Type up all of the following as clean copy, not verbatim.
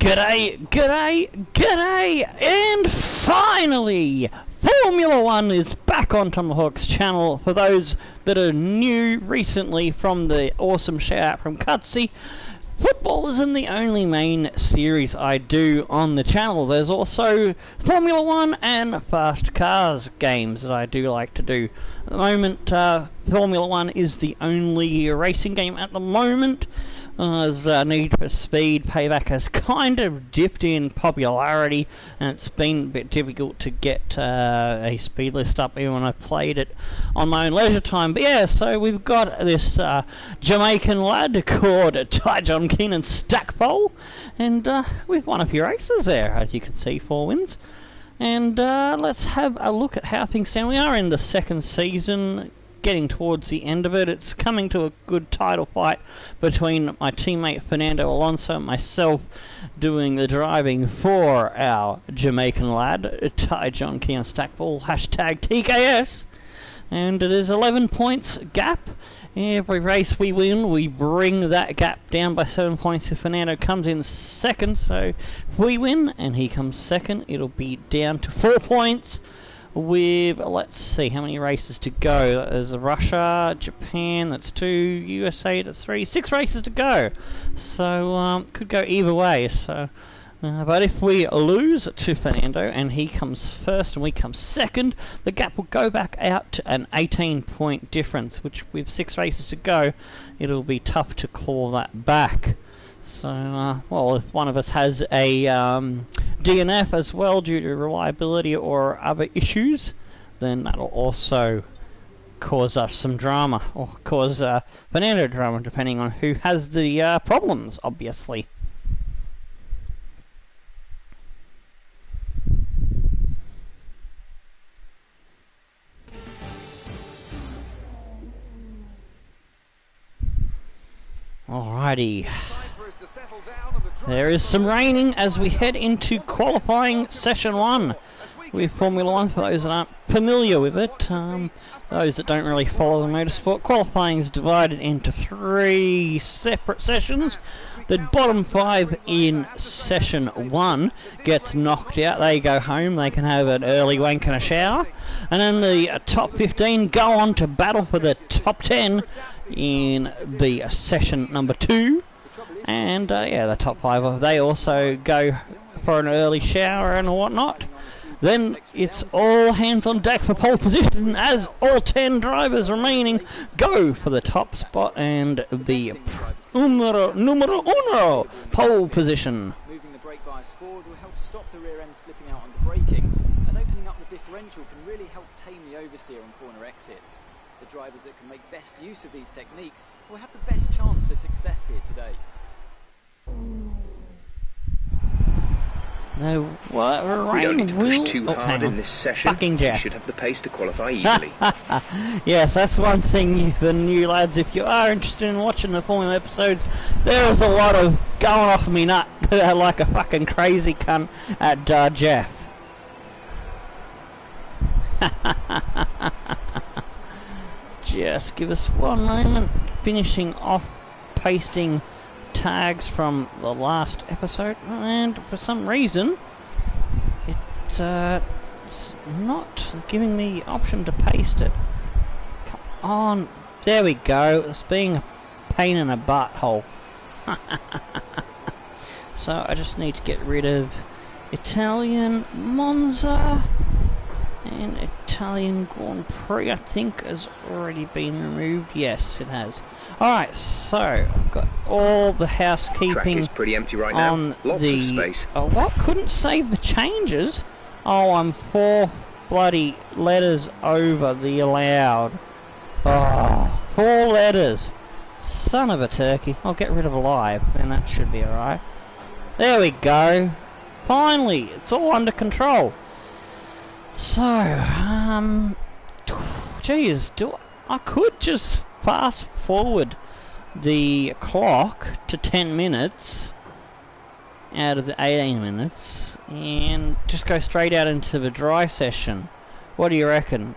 G'day, g'day, g'day, and finally, Formula One is back on Tomahawk's channel. For those that are new recently from the awesome shout out from Cutsy, football isn't the only main series I do on the channel. There's also Formula One and Fast Cars games that I do like to do. At the moment, Formula One is the only racing game at the moment. As Need for Speed Payback has kind of dipped in popularity, and it's been a bit difficult to get a speed list up even when I played it on my own leisure time. But yeah, so we've got this Jamaican lad called Ty John Keenan Stackpole, and we've won a few races there, as you can see, 4 wins. And let's have a look at how things stand. We are in the second season, getting towards the end of it. It's coming to a good title fight between my teammate Fernando Alonso and myself, doing the driving for our Jamaican lad, Ty John Keenan Stackpole, hashtag TKS. And it is 11 points gap. Every race we win, we bring that gap down by 7 points if Fernando comes in second. So if we win and he comes second, it'll be down to 4 points. With, let's see, how many races to go? There's Russia, Japan, that's 2, USA, that's 3, 6 races to go. So, could go either way. So, but if we lose to Fernando and he comes first and we come second, the gap will go back out to an 18-point difference, which with 6 races to go, it'll be tough to claw that back. So, well, if one of us has a DNF as well due to reliability or other issues, then that'll also cause us some drama, or cause Fernando drama, depending on who has the problems, obviously. Alrighty. There is some raining as we head into qualifying session 1 with Formula 1. For those that aren't familiar with it, those that don't really follow the motorsport, qualifying is divided into 3 separate sessions. The bottom 5 in session 1 gets knocked out. They go home, they can have an early wank and a shower. And then the top 15 go on to battle for the top 10 in the session number 2. And yeah, the top 5, they also go for an early shower and whatnot. Then it's all hands on deck for pole position, as all 10 drivers remaining go for the top spot and the numero uno pole position. Moving the brake bias forward will help stop the rear end slipping out under braking, and opening up the differential can really help tame the oversteer on corner exit. The drivers that can make best use of these techniques will have the best chance for success here today. No, what? We don't need to push too hard in this session. Fucking Jeff. You should have the pace to qualify easily. Yes, that's one thing, the new lads, if you are interested in watching the Formula episodes, there is a lot of going off me nut like a fucking crazy cunt at Jeff. Just give us one moment, finishing off pasting tags from the last episode, and for some reason it's not giving me the option to paste it. Come on, there we go. It's being a pain in a butthole. So I just need to get rid of Italian Monza, and Italian Grand Prix I think has already been removed. Yes, it has. Alright, so I've got all the housekeeping. Track is pretty empty right now. Lots of space. Oh, what? Couldn't save the changes? Oh, I'm 4 bloody letters over the allowed. Oh, 4 letters. Son of a turkey. I'll get rid of live, and that should be alright. There we go. Finally, it's all under control. So, geez, I could just fast forward the clock to 10 minutes out of the 18 minutes and just go straight out into the dry session. What do you reckon?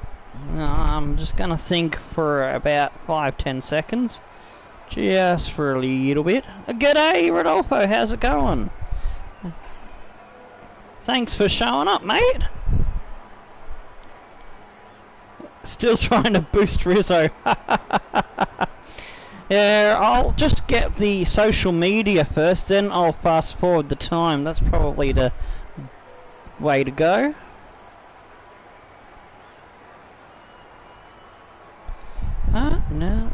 I'm just gonna think for about 5-10 seconds, just for a little bit. G'day Rodolfo, how's it going? Thanks for showing up, mate. Still trying to boost Rizzo. Yeah, I'll just get the social media first, then I'll fast forward the time. That's probably the way to go. No.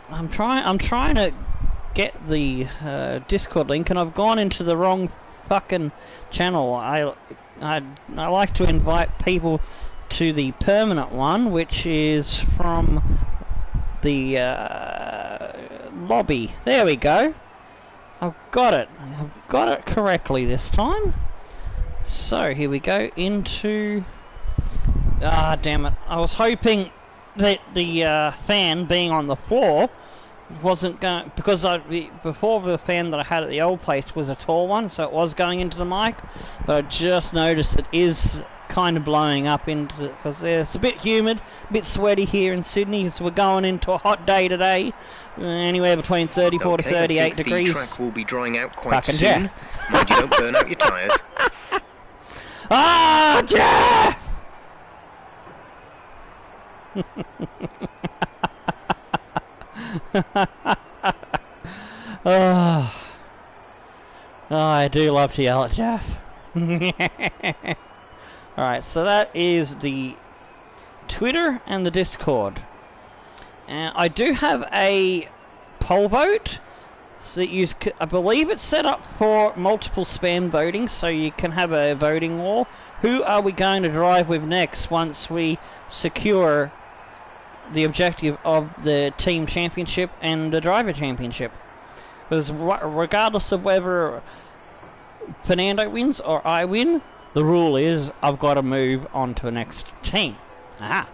I'm trying to get the Discord link, and I've gone into the wrong fucking channel. I like to invite people to the permanent one, which is from the lobby. There we go. I've got it correctly this time. So here we go into. Damn it! I was hoping that the fan being on the floor wasn't going, because before the fan that I had at the old place was a tall one, so it was going into the mic. But I just noticed it is kind of blowing up into, because it's a bit humid, a bit sweaty here in Sydney. So we're going into a hot day today, anywhere between 34 to 38 degrees. The track will be drying out quite soon. Mind you don't burn out your tyres. Ah, Jeff! Oh, I do love to yell at Jeff. Alright, so that is the Twitter and the Discord. I do have a poll vote. So I believe it's set up for multiple spam voting, so you can have a voting wall. Who are we going to drive with next once we secure the objective of the team championship and the driver championship? Because regardless of whether Fernando wins or I win, the rule is I've got to move on to the next team. Aha.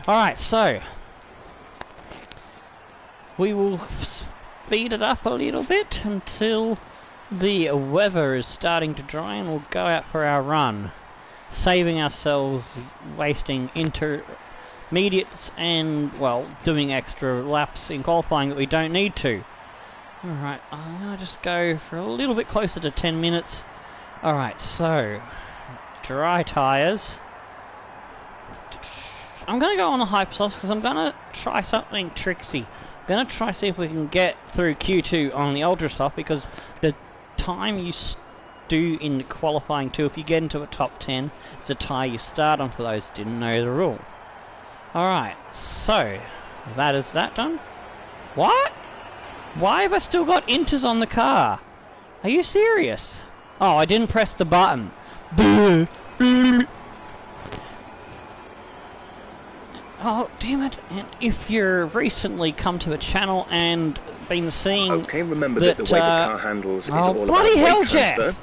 Alright, so we will speed it up a little bit until the weather is starting to dry, and we'll go out for our run, saving ourselves wasting intermediates and, well, doing extra laps in qualifying that we don't need to. Alright, I'll just go for a little bit closer to 10 minutes. Alright, so dry tyres. I'm going to go on the hypersofts because I'm going to try something tricksy. I'm going to try see if we can get through Q2 on the ultra soft, because the time you do in qualifying 2, if you get into a top 10, it's the tyre you start on, for those who didn't know the rule. Alright, so that is that done. What? Why have I still got inters on the car? Are you serious? Oh, I didn't press the button. Oh, damn it. And if you're recently come to the channel and been seeing... Okay, remember that the way the car handles is all about weight transfer.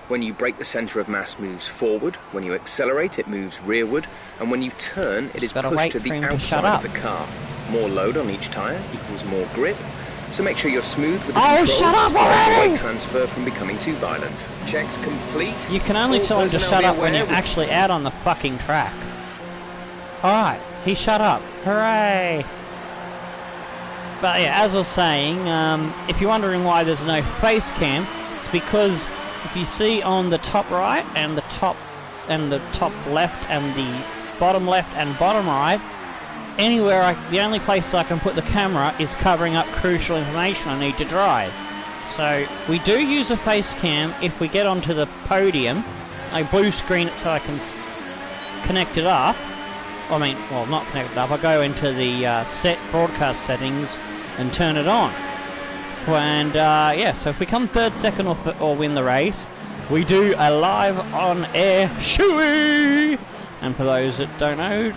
When you brake, the centre of mass moves forward. When you accelerate, it moves rearward. And when you turn, it is pushed to the outside of the car. More load on each tyre equals more grip. So make sure you're smooth with the controls to prevent weight transfer from becoming too violent. Checks complete. You can only tell him to shut up when you're actually out on the fucking track. Alright, he shut up. Hooray! But yeah, as I was saying, if you're wondering why there's no face cam, it's because if you see on the top right and the top left and the bottom left and bottom right, the only place I can put the camera is covering up crucial information I need to drive. So we do use a face cam if we get onto the podium. I blue screen it so I can connect it up. I mean, well, not connect it up. I go into the set broadcast settings and turn it on. And yeah, so if we come third, second, or win the race, we do a live on-air shoey. And for those that don't know,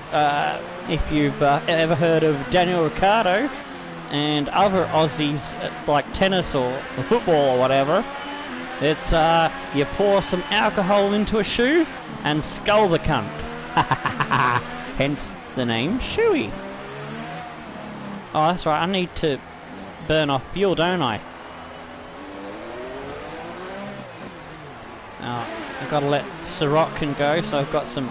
if you've ever heard of Daniel Ricciardo and other Aussies like tennis or football or whatever, it's you pour some alcohol into a shoe and skull the cunt. Hence the name Shoey. Oh, that's right, I need to burn off fuel, don't I? Oh, I've got to let Sirotkin go, so I've got some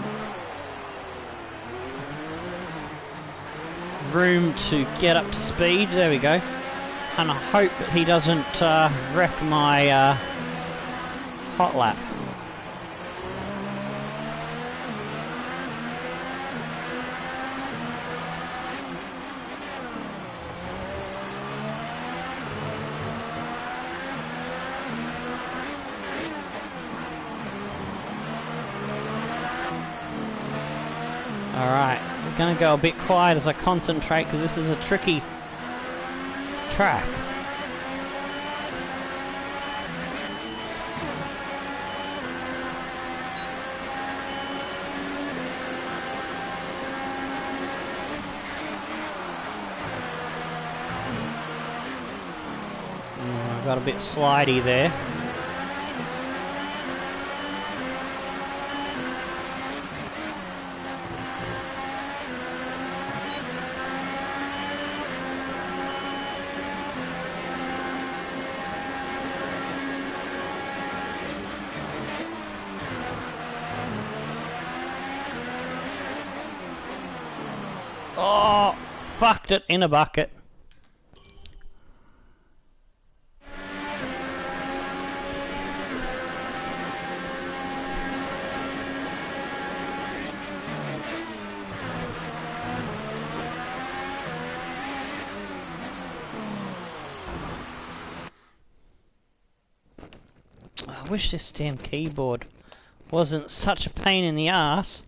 room to get up to speed. There we go. and I hope that he doesn't wreck my hot lap. Alright, we're going to go a bit quiet as I concentrate because this is a tricky track. I got a bit slidey there. Oh, fucked it in a bucket. I wish this damn keyboard wasn't such a pain in the ass.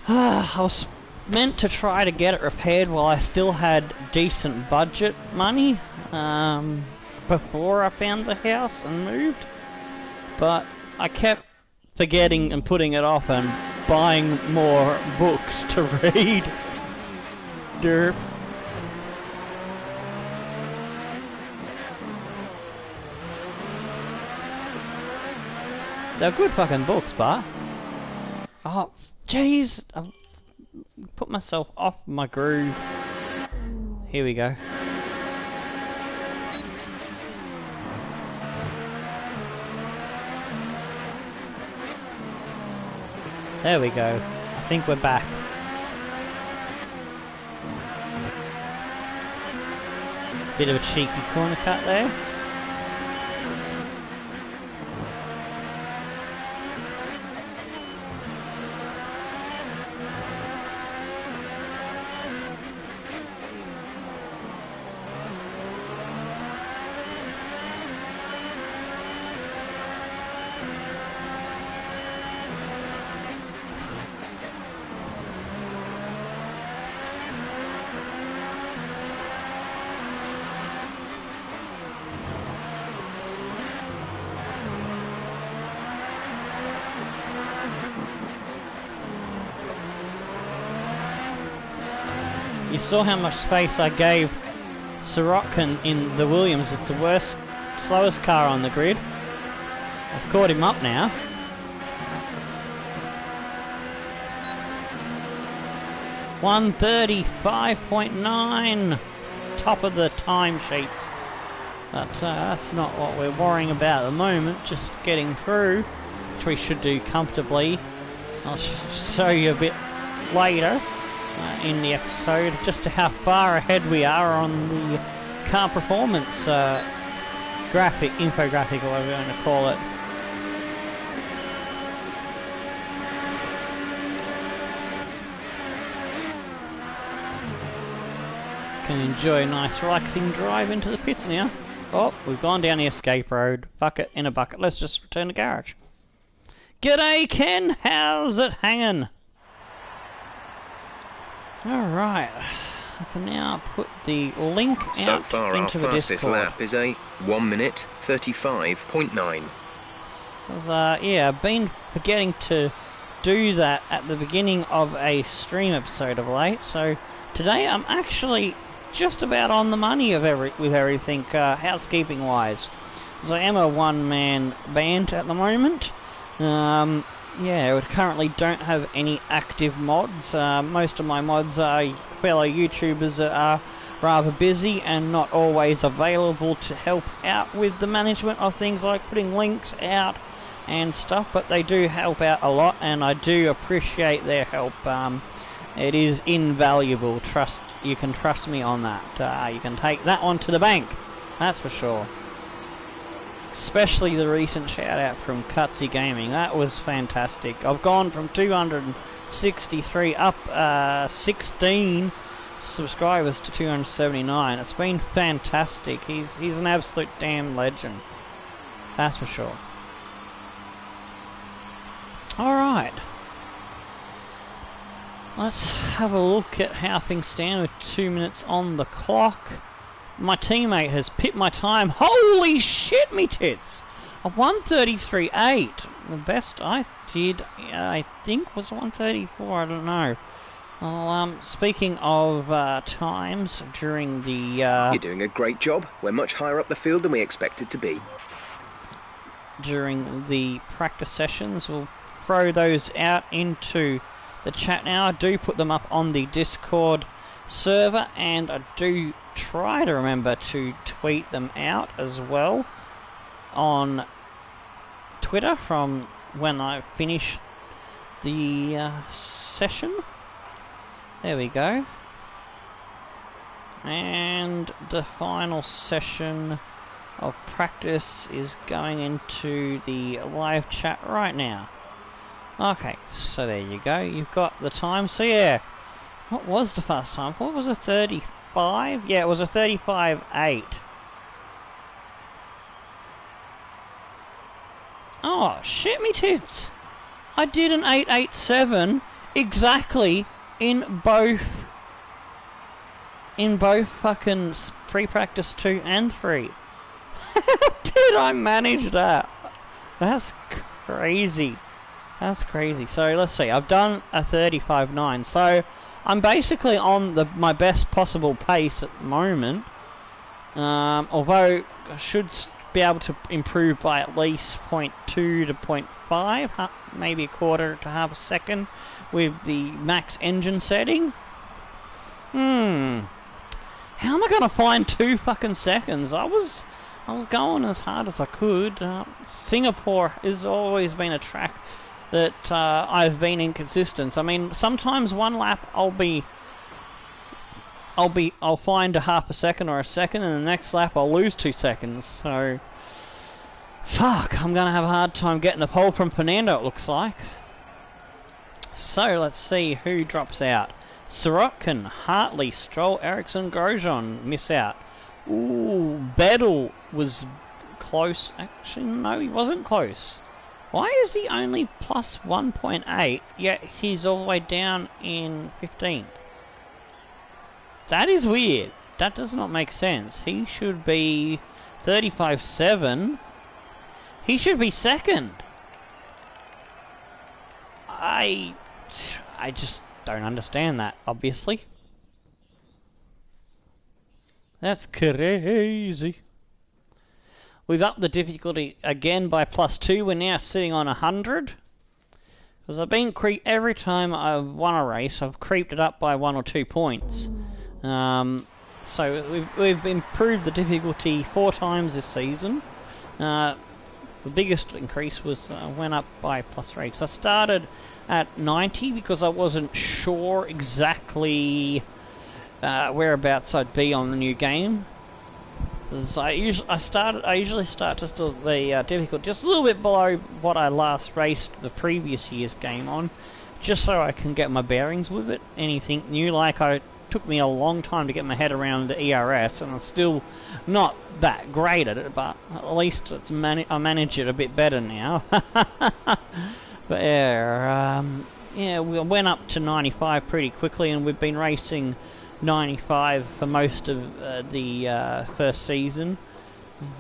I was meant to try to get it repaired while I still had decent budget money before I found the house and moved, but I kept forgetting and putting it off and buying more books to read. Derp. They're good fucking books, but oh jeez, I've put myself off my groove. Here we go. There we go. I think we're back. Bit of a cheeky corner cut there. You saw how much space I gave Sirotkin in the Williams. It's the worst, slowest car on the grid. I've caught him up now. $1:35.9, top of the timesheets. But that's not what we're worrying about at the moment. Just getting through, which we should do comfortably. I'll show you a bit later. In the episode, just to how far ahead we are on the car performance infographic, or whatever we're going to call it. Can enjoy a nice relaxing drive into the pits now. Oh, we've gone down the escape road. Fuck it, in a bucket. Let's just return to the garage. G'day Ken, how's it hanging? Alright, I can now put the link out so far, into the our fastest Discord. lap is a 1:35.9. So, yeah, I've been forgetting to do that at the beginning of a stream episode of late, so today I'm actually just about on the money with everything, housekeeping wise. Because I am a one-man band at the moment. Yeah, we currently don't have any active mods. Most of my mods are fellow YouTubers that are rather busy and not always available to help out with the management of things like putting links out and stuff, but they do help out a lot and I do appreciate their help. It is invaluable. You can trust me on that. You can take that one to the bank. That's for sure. Especially the recent shout out from Cutsy Gaming. That was fantastic. I've gone from 263 up 16 subscribers to 279. It's been fantastic. He's an absolute damn legend. That's for sure. Alright. Let's have a look at how things stand with 2 minutes on the clock. My teammate has pipped my time. Holy shit, me tits! A 1:33.8. The best I did, I think, was 1:34. I don't know. Well, speaking of times during the... You're doing a great job. We're much higher up the field than we expected to be. During the practice sessions, we'll throw those out into the chat now. I do put them up on the Discord server, and I do try to remember to tweet them out as well on Twitter from when I finish the session. There we go. And the final session of practice is going into the live chat right now. Okay, so there you go. You've got the time. So yeah, what was the fast time? What was a 35? Yeah, it was a 35.8. Oh, shit me tits. I did an 8.87 exactly in both fucking pre-practice 2 and 3. How did I manage that? That's crazy. That's crazy. So let's see. I've done a 35.9. So I'm basically on my best possible pace at the moment. Although I should be able to improve by at least 0.2 to 0.5, maybe a quarter to half a second with the max engine setting. How am I gonna find 2 fucking seconds? I was going as hard as I could. Singapore has always been a track that I've been inconsistent. I mean, sometimes one lap I'll find a half a second or a second, and the next lap I'll lose 2 seconds. So, fuck, I'm gonna have a hard time getting the pole from Fernando, it looks like. So let's see who drops out. Sirotkin, Hartley, Stroll, Ericsson, Grosjean miss out. Ooh, Vettel was close. Actually, no, he wasn't close. Why is he only plus 1.8, yet he's all the way down in 15th? That is weird. That does not make sense. He should be 35.7. He should be second. I just don't understand that, obviously. That's crazy. We've upped the difficulty again by +2. We're now sitting on 100. Because I've been every time I've won a race, I've creeped it up by 1 or 2 points. So we've improved the difficulty 4 times this season. The biggest increase was went up by +3. Because I started at 90 because I wasn't sure exactly whereabouts I'd be on the new game. Because I usually start just the difficulty just a little bit below what I last raced the previous year's game on, just so I can get my bearings with it. Anything new, like it took me a long time to get my head around the ERS, and I'm still not that great at it, but at least I manage it a bit better now. But yeah, we went up to 95 pretty quickly, and we've been racing 95 for most of the first season.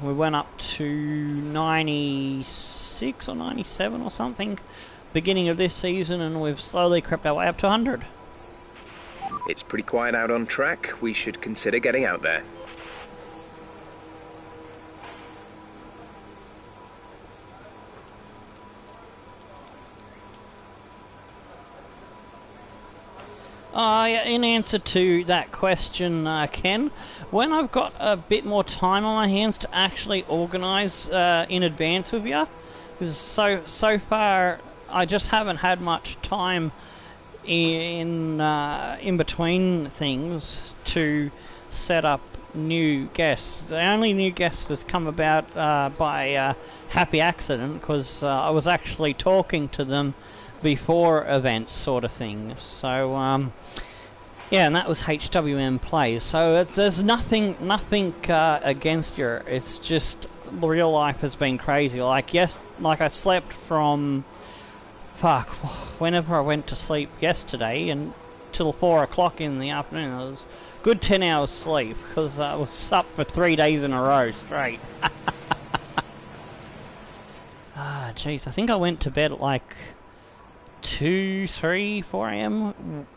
We went up to 96 or 97 or something beginning of this season, and we've slowly crept our way up to 100. It's pretty quiet out on track. We should consider getting out there. In answer to that question, Ken, when I've got a bit more time on my hands to actually organise in advance with you, because so far I just haven't had much time in between things to set up new guests. The only new guest has come about by happy accident, because I was actually talking to them before events, sort of thing. So yeah, and that was HWM Plays. So there's nothing against you. It's just real life has been crazy. Like I slept from whenever I went to sleep yesterday until 4 o'clock in the afternoon. It was a good 10 hours sleep because I was up for 3 days in a row straight. Jeez, I think I went to bed at like 2, 3, 4 a.m.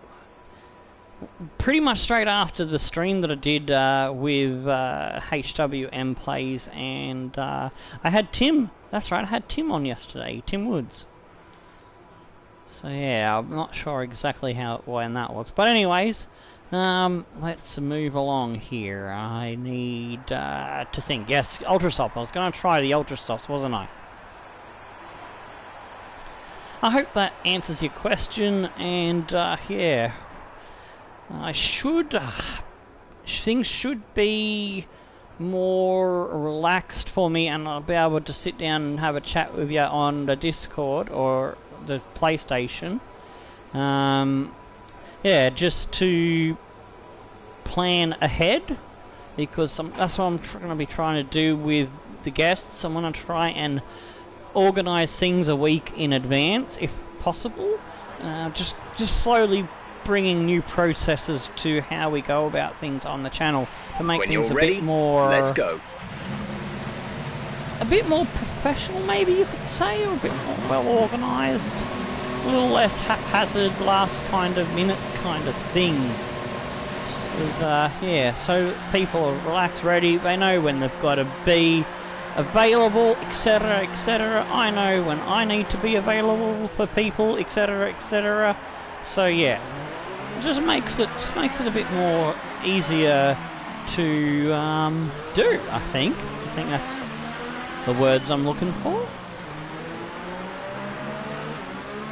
Pretty much straight after the stream that I did with HWM Plays, and I had Tim. That's right, I had Tim on yesterday, Tim Woods. So yeah, I'm not sure exactly when that was, but anyways, let's move along here. I need to think. Yes, Ultrasoft. I was going to try the Ultrasoft, wasn't I? I hope that answers your question, and yeah, things should be more relaxed for me, and I'll be able to sit down and have a chat with you on the Discord or the PlayStation. Yeah, just to plan ahead, because that's what I'm going to be trying to do with the guests. I'm going to try and organise things a week in advance, if possible. Just slowly bringing new processes to how we go about things on the channel to make things bit more. Let's go. A bit more professional, maybe you could say, or a bit more well organised, a little less haphazard, last kind of minute kind of thing. Yeah, so people are relaxed, ready. They know when they've got to be available, etc., etc. I know when I need to be available for people, etc., etc. So yeah, it just makes it a bit more easier to do. I think that's the words I'm looking for.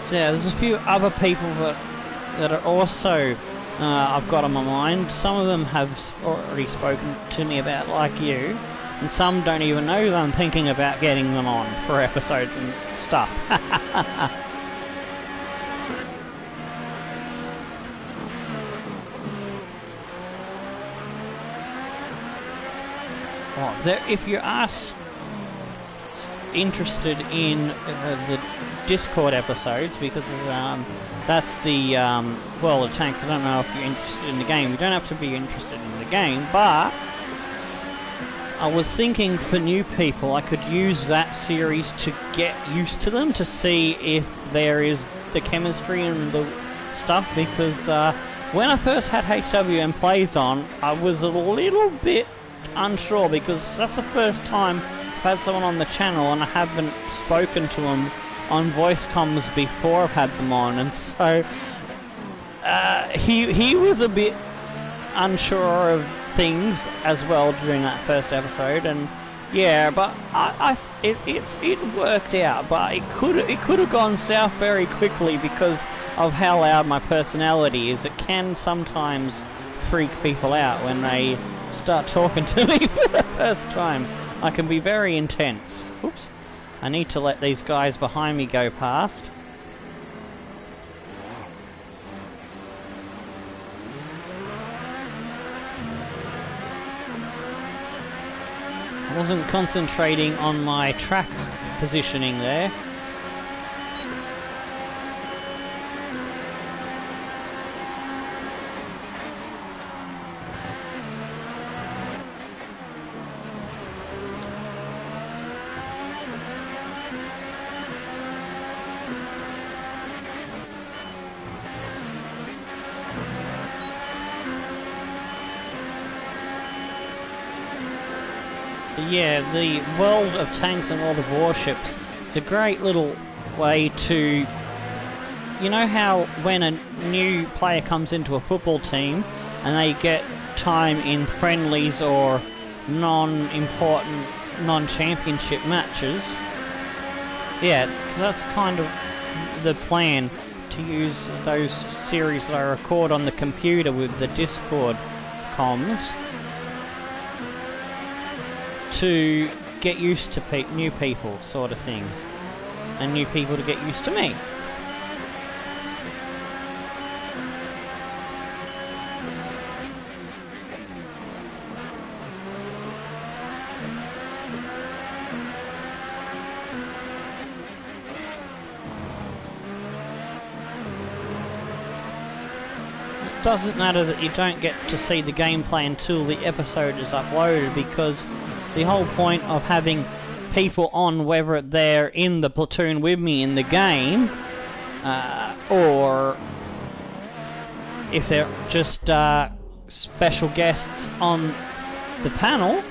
So yeah, there's a few other people that are also I've got on my mind. Some of them have already spoken to me about, like you. And some don't even know that I'm thinking about getting them on for episodes and stuff. If you are interested in the Discord episodes, because that's the World of Tanks. I don't know if you're interested in the game. You don't have to be interested in the game, but I was thinking for new people I could use that series to get used to them, to see if there is the chemistry and the stuff, because when I first had HWM Plays on, I was a little bit unsure, because that's the first time I've had someone on the channel and I haven't spoken to them on voice comms before I've had them on, and so he was a bit unsure of things as well during that first episode, and yeah, but it worked out, but it could have gone south very quickly because of how loud my personality is. It can sometimes freak people out when they start talking to me for the first time. I can be very intense. Oops. I need to let these guys behind me go past. I wasn't concentrating on my track positioning there. Yeah, the World of Tanks and World of Warships, it's a great little way to, you know how when a new player comes into a football team and they get time in friendlies or non-important, non-championship matches, yeah, that's kind of the plan, to use those series that I record on the computer with the Discord comms to get used to new people, sort of thing, and new people to get used to me. It doesn't matter that you don't get to see the gameplay until the episode is uploaded, because the whole point of having people on, whether they're in the platoon with me in the game, or if they're just special guests on the panel,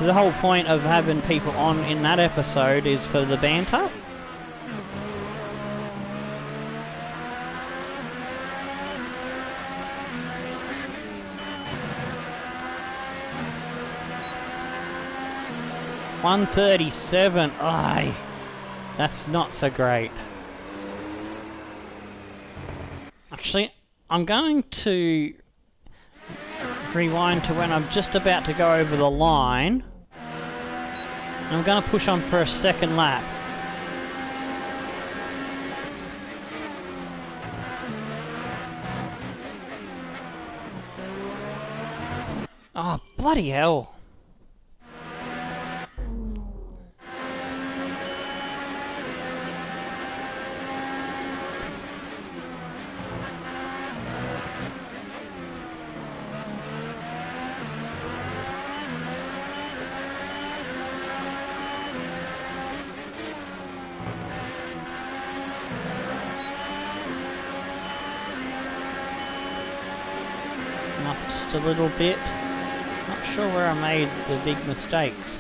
the whole point of having people on in that episode is for the banter. $137. Aye, that's not so great. Actually, I'm going to rewind to when I'm just about to go over the line. I'm going to push on for a second lap. Oh, bloody hell. Just a little bit. Not sure where I made the big mistakes.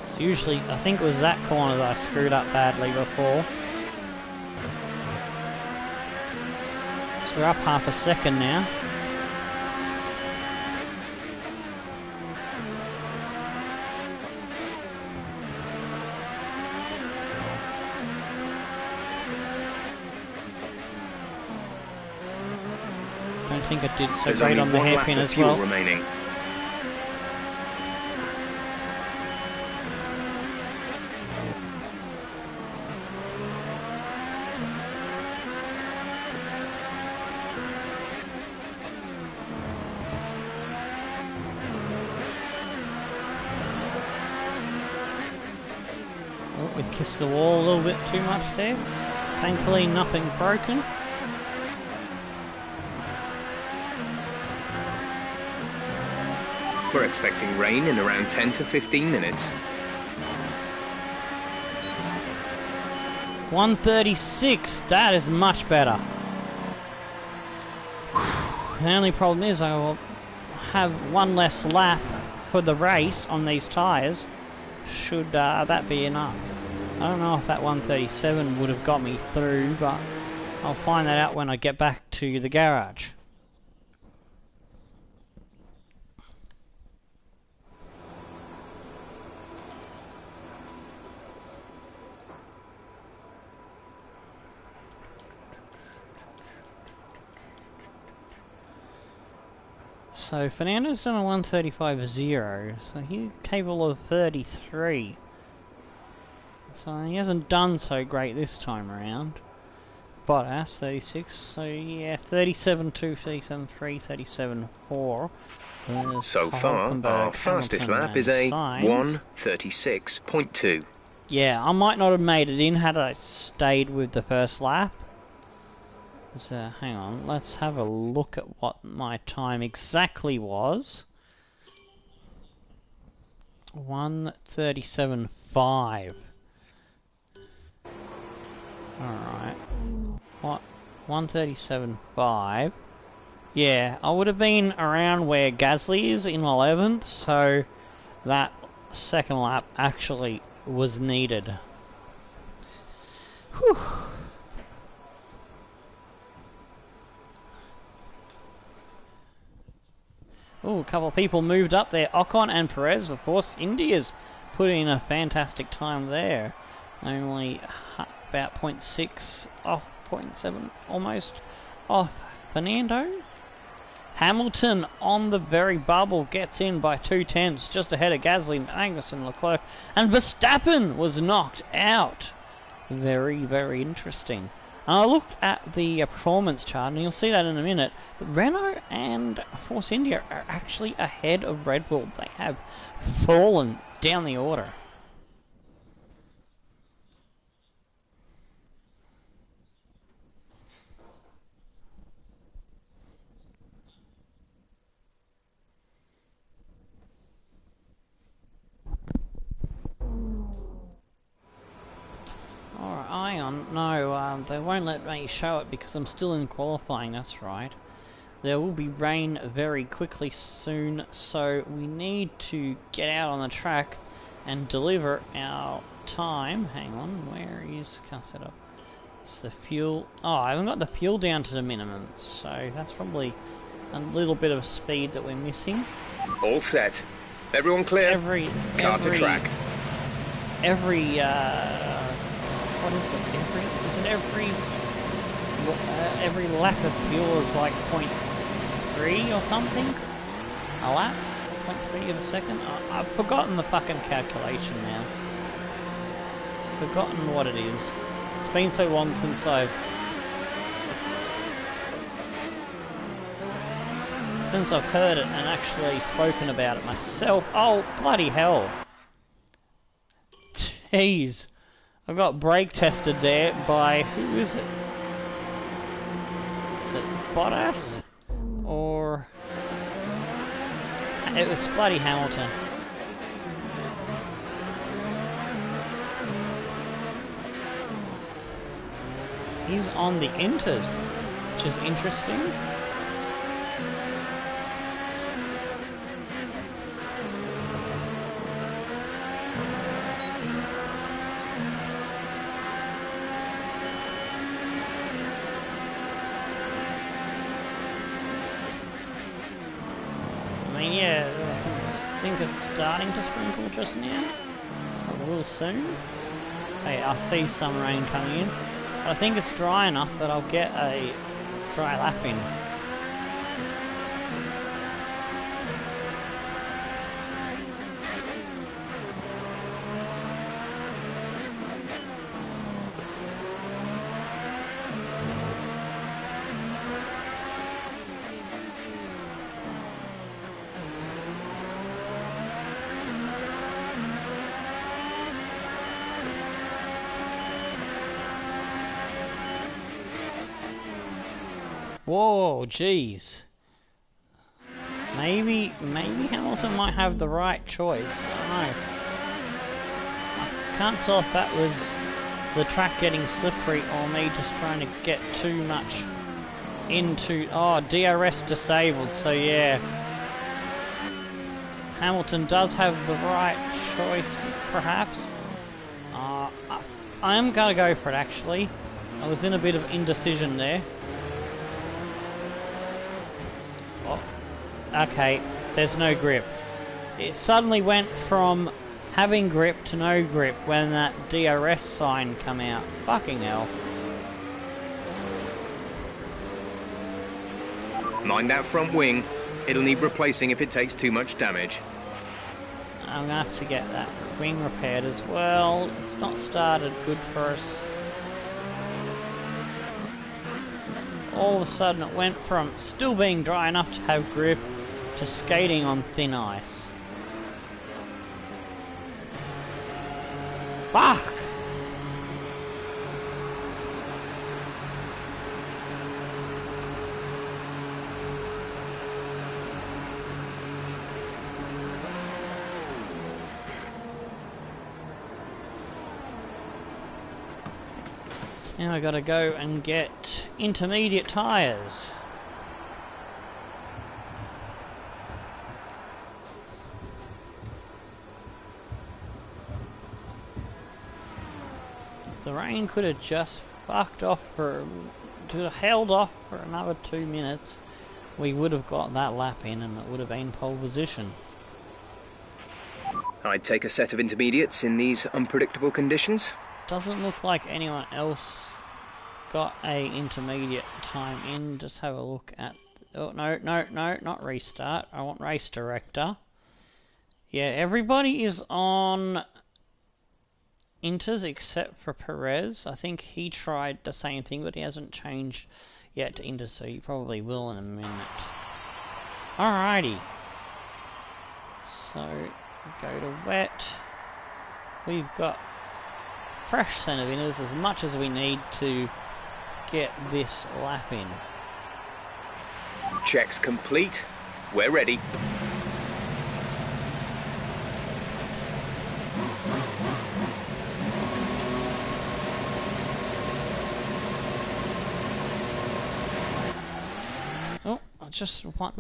It's usually, I think it was that corner that I screwed up badly before. So we're up half a second now. I think I did so great on the hairpin as well. Remaining. Oh, we kissed the wall a little bit too much there. Thankfully, nothing broken. We're expecting rain in around 10 to 15 minutes. 136, that is much better. The only problem is I will have one less lap for the race on these tyres. Should that be enough? I don't know if that 137 would have got me through, but I'll find that out when I get back to the garage. So Fernando's done a 135.0, so he's capable of 33. So he hasn't done so great this time around. Bottas 36, so yeah, 37.2, 37.3, 37.4. So far, our fastest lap is a 1:36.2. Yeah, I might not have made it in had I stayed with the first lap. So, hang on, let's have a look at what my time exactly was. 1:37.5. Alright. What? 1:37.5. Yeah, I would have been around where Gasly is in 11th, so that second lap actually was needed. Whew. Oh, a couple of people moved up there. Ocon and Perez, of course. India's put in a fantastic time there. Only about 0.6 off, 0.7 almost off Fernando. Hamilton on the very bubble gets in by 2/10, just ahead of Gasly, Magnussen, Leclerc, and Verstappen was knocked out. Very, very interesting. And I looked at the performance chart, and you'll see that in a minute, but Renault and Force India are actually ahead of Red Bull. They have fallen down the order. Alright, hang on. No, they won't let me show it because I'm still in qualifying, that's right. There will be rain very quickly soon, so we need to get out on the track and deliver our time. Hang on, where is... can't set up. It's the fuel... oh, I haven't got the fuel down to the minimum, so that's probably a little bit of speed that we're missing. All set. Everyone clear? Car to track. What is it? Every lap of fuel is like 0.3 or something? A lap? 0.3 of a second? I've forgotten the fucking calculation now. Forgotten what it is. It's been so long since I've heard it and actually spoken about it myself. Oh, bloody hell. Jeez. I got brake tested there by... who is it? Is it Bottas? Or... it was bloody Hamilton. He's on the inters, which is interesting. Yeah, I think it's starting to sprinkle just now. A little soon. Hey, I see some rain coming in. I think it's dry enough that I'll get a dry lap in. Whoa, jeez. Maybe Hamilton might have the right choice. I don't know. I can't tell if that was the track getting slippery or me just trying to get too much into... oh, DRS disabled, so yeah. Hamilton does have the right choice, perhaps. I am going to go for it, actually. I was in a bit of indecision there. Okay, there's no grip. It suddenly went from having grip to no grip when that DRS sign come out. Fucking hell. Mind that front wing. It'll need replacing if it takes too much damage. I'm gonna have to get that wing repaired as well. It's not started good for us. All of a sudden it went from still being dry enough to have grip to skating on thin ice. Fuck! Now I gotta go and get intermediate tyres. The rain could have just fucked off for... could have held off for another 2 minutes. we would have got that lap in and it would have been pole position. I'd take a set of intermediates in these unpredictable conditions. Doesn't look like anyone else got a intermediate time in. Just have a look at... Oh, no, not restart. I want race director. Yeah, everybody is on inters except for Perez. I think he tried the same thing, but he hasn't changed yet to inters, so he probably will in a minute. Alrighty. So, go to wet. We've got fresh centre inters as much as we need to get this lap in. Checks complete. We're ready. Oh, just one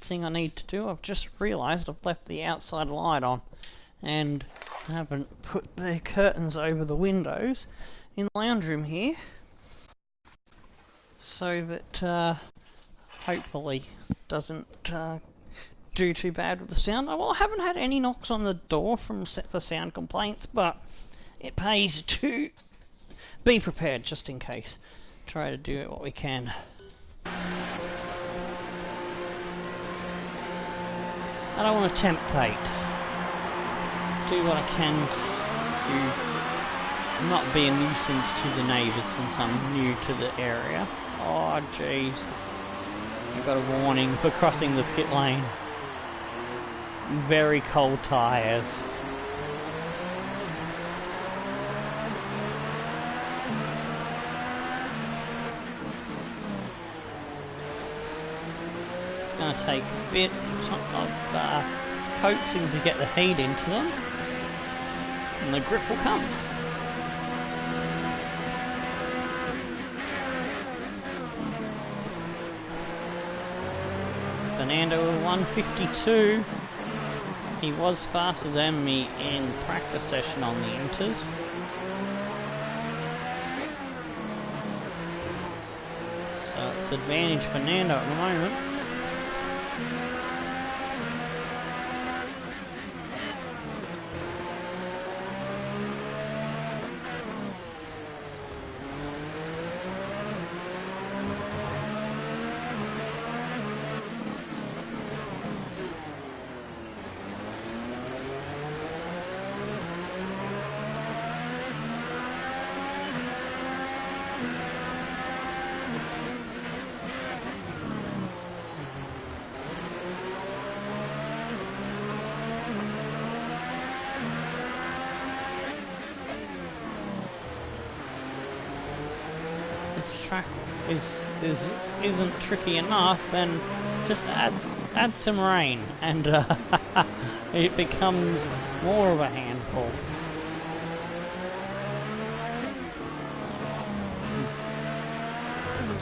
thing I need to do. I've just realised I've left the outside light on and haven't put the curtains over the windows in the lounge room here, so that hopefully doesn't do too bad with the sound. Well, I haven't had any knocks on the door for sound complaints, but it pays to be prepared just in case. Try to do what we can. I don't want to tempt fate. Do what I can to not be a nuisance to the neighbours since I'm new to the area. Oh jeez. I got a warning for crossing the pit lane. Very cold tyres. It's going to take a bit of coaxing to get the heat into them, and the grip will come. Fernando 152. He was faster than me in practice session on the inters. So it's advantage Fernando at the moment. Track isn't tricky enough, then just add some rain and it becomes more of a handful.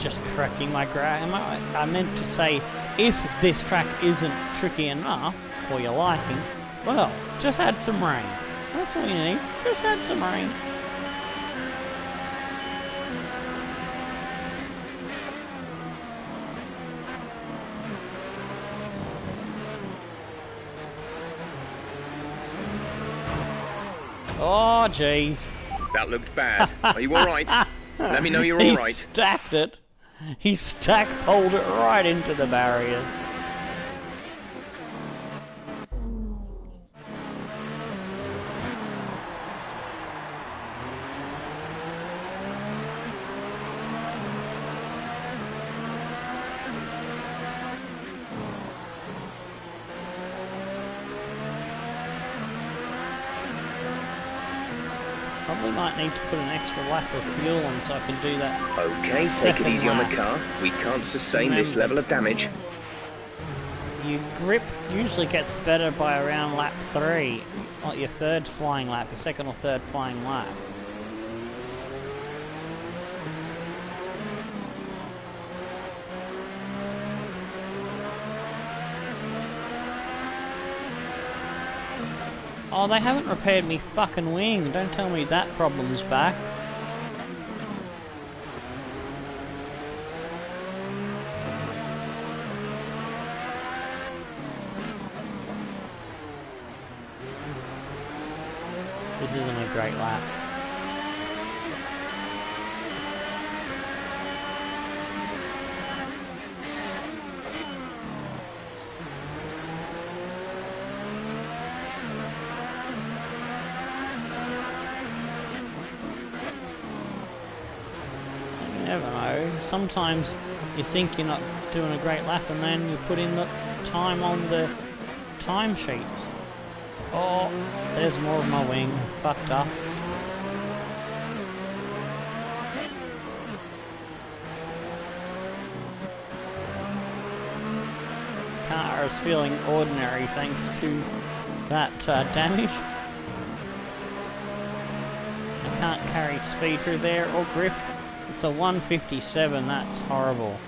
Just correcting my grammar. I meant to say, if this track isn't tricky enough for your liking, well, just add some rain. That's all you need. Just add some rain. Oh, jeez. That looked bad. Are you alright? Let me know you're alright. He stacked it. He stackpoled it right into the barriers. Probably might need to put an extra lap of fuel on so I can do that. Okay, take it easy on the car. We can't sustain this level of damage. Your grip usually gets better by around lap 3, not your third flying lap, your second or third flying lap. Oh, they haven't repaired me fucking wing. Don't tell me that problem's back. This isn't a great lap. You never know. Sometimes you think you're not doing a great lap and then you put in the time on the time sheets. Oh, there's more of my wing. Fucked up. Car is feeling ordinary thanks to that damage. I can't carry speed through there or grip. It's a 157, that's horrible.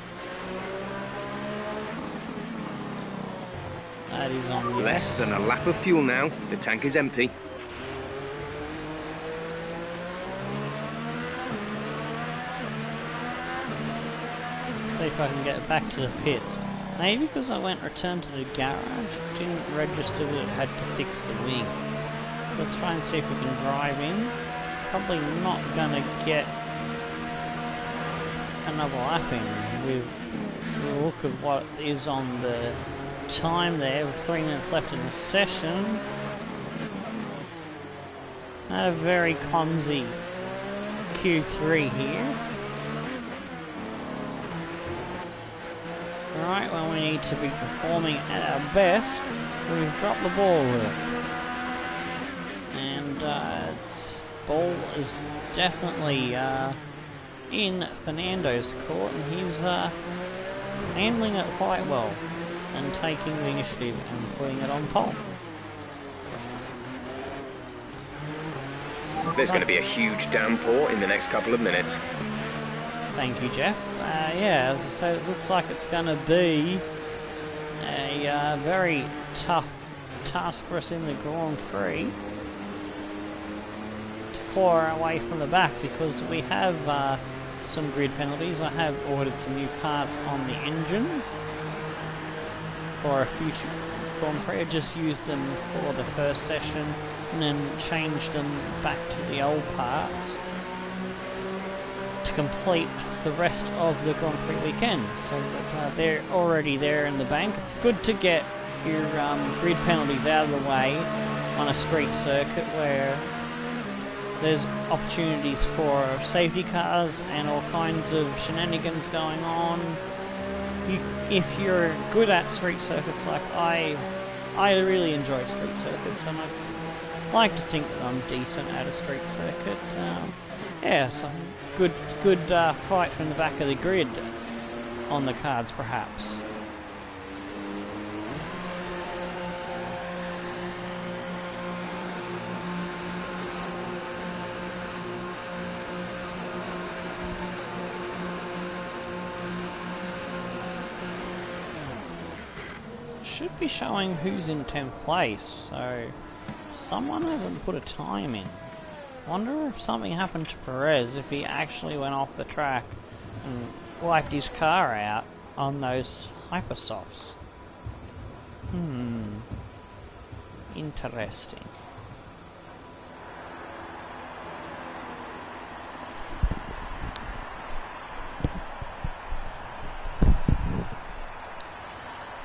That is on less than a lap of fuel now. The tank is empty. See if I can get back to the pits. Maybe because I went return to the garage, it didn't register that it had to fix the wing. Let's try and see if we can drive in. Probably not gonna get another lap in with the look of what is on the time there, with 3 minutes left in the session. A very clumsy Q3 here. Right, when we need to be performing at our best, we've dropped the ball a little. And ball is definitely in Fernando's court, and he's handling it quite well and taking the initiative and putting it on pole. There's going to be a huge downpour in the next couple of minutes. Thank you, Jeff. Yeah, as I said, it looks like it's going to be a very tough task for us in the Grand Prix to claw our way from the back, because we have some grid penalties. I have ordered some new parts on the engine for a future Grand Prix. I just used them for the first session and then changed them back to the old parts to complete the rest of the Grand Prix weekend, so that they're already there in the bank. It's good to get your grid penalties out of the way on a street circuit where there's opportunities for safety cars and all kinds of shenanigans going on. If you're good at street circuits, like I really enjoy street circuits, and I like to think that I'm decent at a street circuit. Yeah, so good fight from the back of the grid on the cards, perhaps. Should be showing who's in 10th place, so someone hasn't put a time in. Wonder if something happened to Perez, if he actually went off the track and wiped his car out on those hypersofts. Interesting.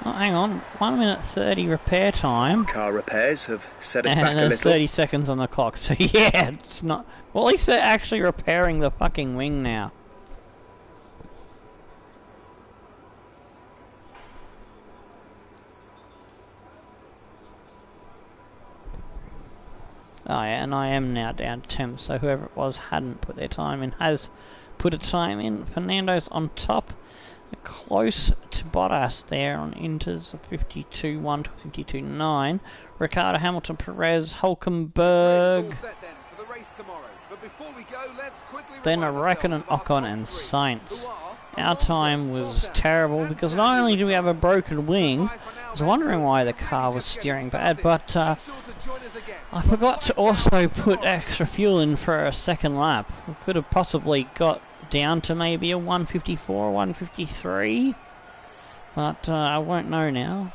Oh, hang on, 1 minute 30 repair time. Car repairs have set us back a little. And there's 30 seconds on the clock, so yeah, it's not... Well, at least they're actually repairing the fucking wing now. Oh yeah, and I am now down to 10, so whoever it was hadn't put their time in, has put a time in. Fernando's on top. Close to Bottas there on Inters of 52.1 to 52.9. Ricardo, Hamilton, Perez, Hulkenberg. Then Raikkonen, Ocon and Sainz. Our time was terrible because not only do we have a broken wing, I was wondering why the car was steering bad, but I forgot to also put extra fuel in for a second lap. We could have possibly got down to maybe a 154, 153, but I won't know now.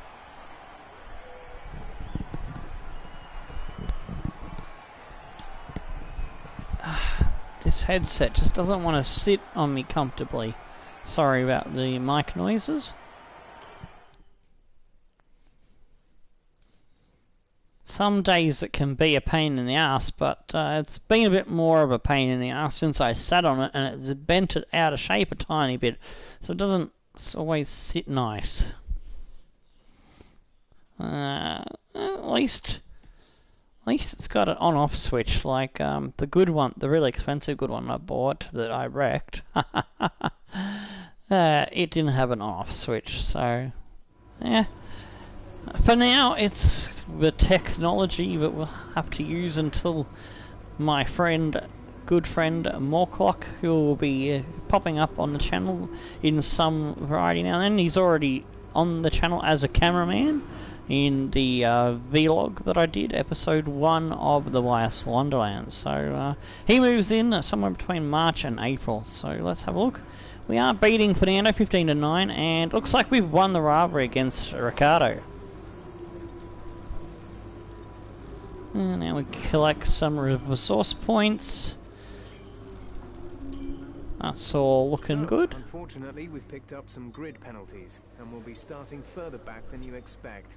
this headset just doesn't want to sit on me comfortably. Sorry about the mic noises. Some days it can be a pain in the ass, but it's been a bit more of a pain in the ass since I sat on it, and it's bent it out of shape a tiny bit, so it doesn't always sit nice. At least it's got an on-off switch, like the good one, the really expensive good one I bought that I wrecked. It didn't have an on-off switch, so yeah. For now, it's the technology that we'll have to use until my good friend Morclock, who will be popping up on the channel in some variety now and then. He's already on the channel as a cameraman in the vlog that I did, episode 1 of the YS Wonderland. So he moves in somewhere between March and April. So let's have a look. We are beating Fernando 15-9, and looks like we've won the rivalry against Ricardo. And now we collect some resource points. That's all looking good. Unfortunately, we've picked up some grid penalties, and we'll be starting further back than you expect.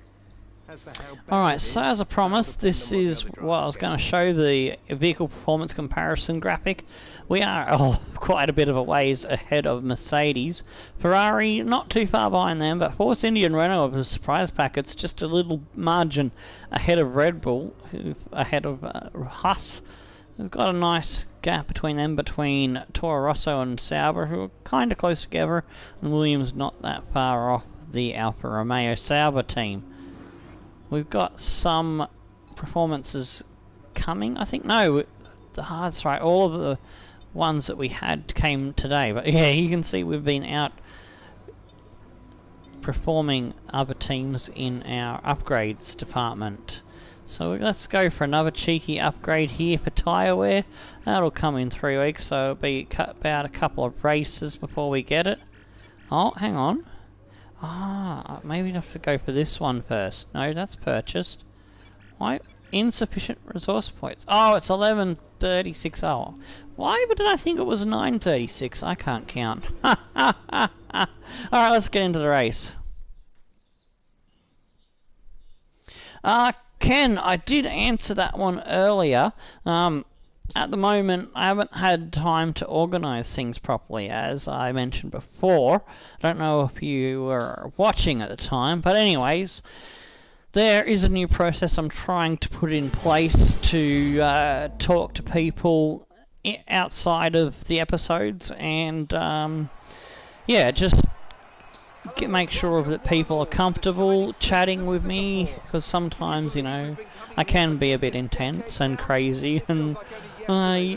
Alright, so as I promised, this is what I was going to show, the vehicle performance comparison graphic. We are quite a bit of a ways ahead of Mercedes. Ferrari, not too far behind them, but Force India and Renault of the surprise packets, just a little margin ahead of Red Bull, ahead of Haas. We've got a nice gap between them, between Toro Rosso and Sauber, who are kind of close together, and Williams not that far off the Alfa Romeo Sauber team. We've got some performances coming, I think. No, that's right, all of the ones that we had came today. But yeah, you can see we've been out performing other teams in our upgrades department. So let's go for another cheeky upgrade here for tyre wear. That'll come in 3 weeks, so it'll be about a couple of races before we get it. Oh, hang on. Ah, maybe I have to go for this one first. No, that's purchased. Why? Insufficient resource points. Oh, it's 11:36. Oh, why did I think it was 9:36? I can't count. Alright, let's get into the race. Ken, I did answer that one earlier. At the moment, I haven't had time to organise things properly, as I mentioned before. I don't know if you were watching at the time, but anyways, there is a new process I'm trying to put in place to talk to people outside of the episodes, and yeah, just make sure that people are comfortable chatting with me, because sometimes, you know, I can be a bit intense and crazy, and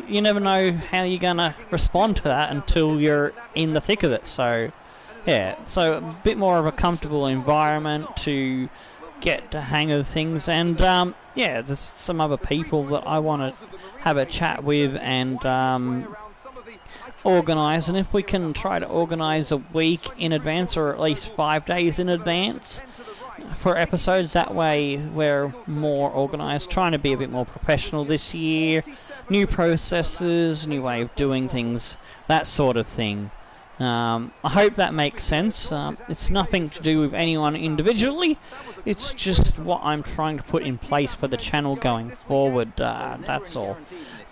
you never know how you're gonna respond to that until you're in the thick of it. So yeah, so a bit more of a comfortable environment to get the hang of things, and yeah, there's some other people that I want to have a chat with and organise, and if we can try to organise a week in advance, or at least 5 days in advance for episodes, that way we're more organised, trying to be a bit more professional this year, new processes, new way of doing things, that sort of thing. I hope that makes sense. It's nothing to do with anyone individually, it's just what I'm trying to put in place for the channel going forward, that's all.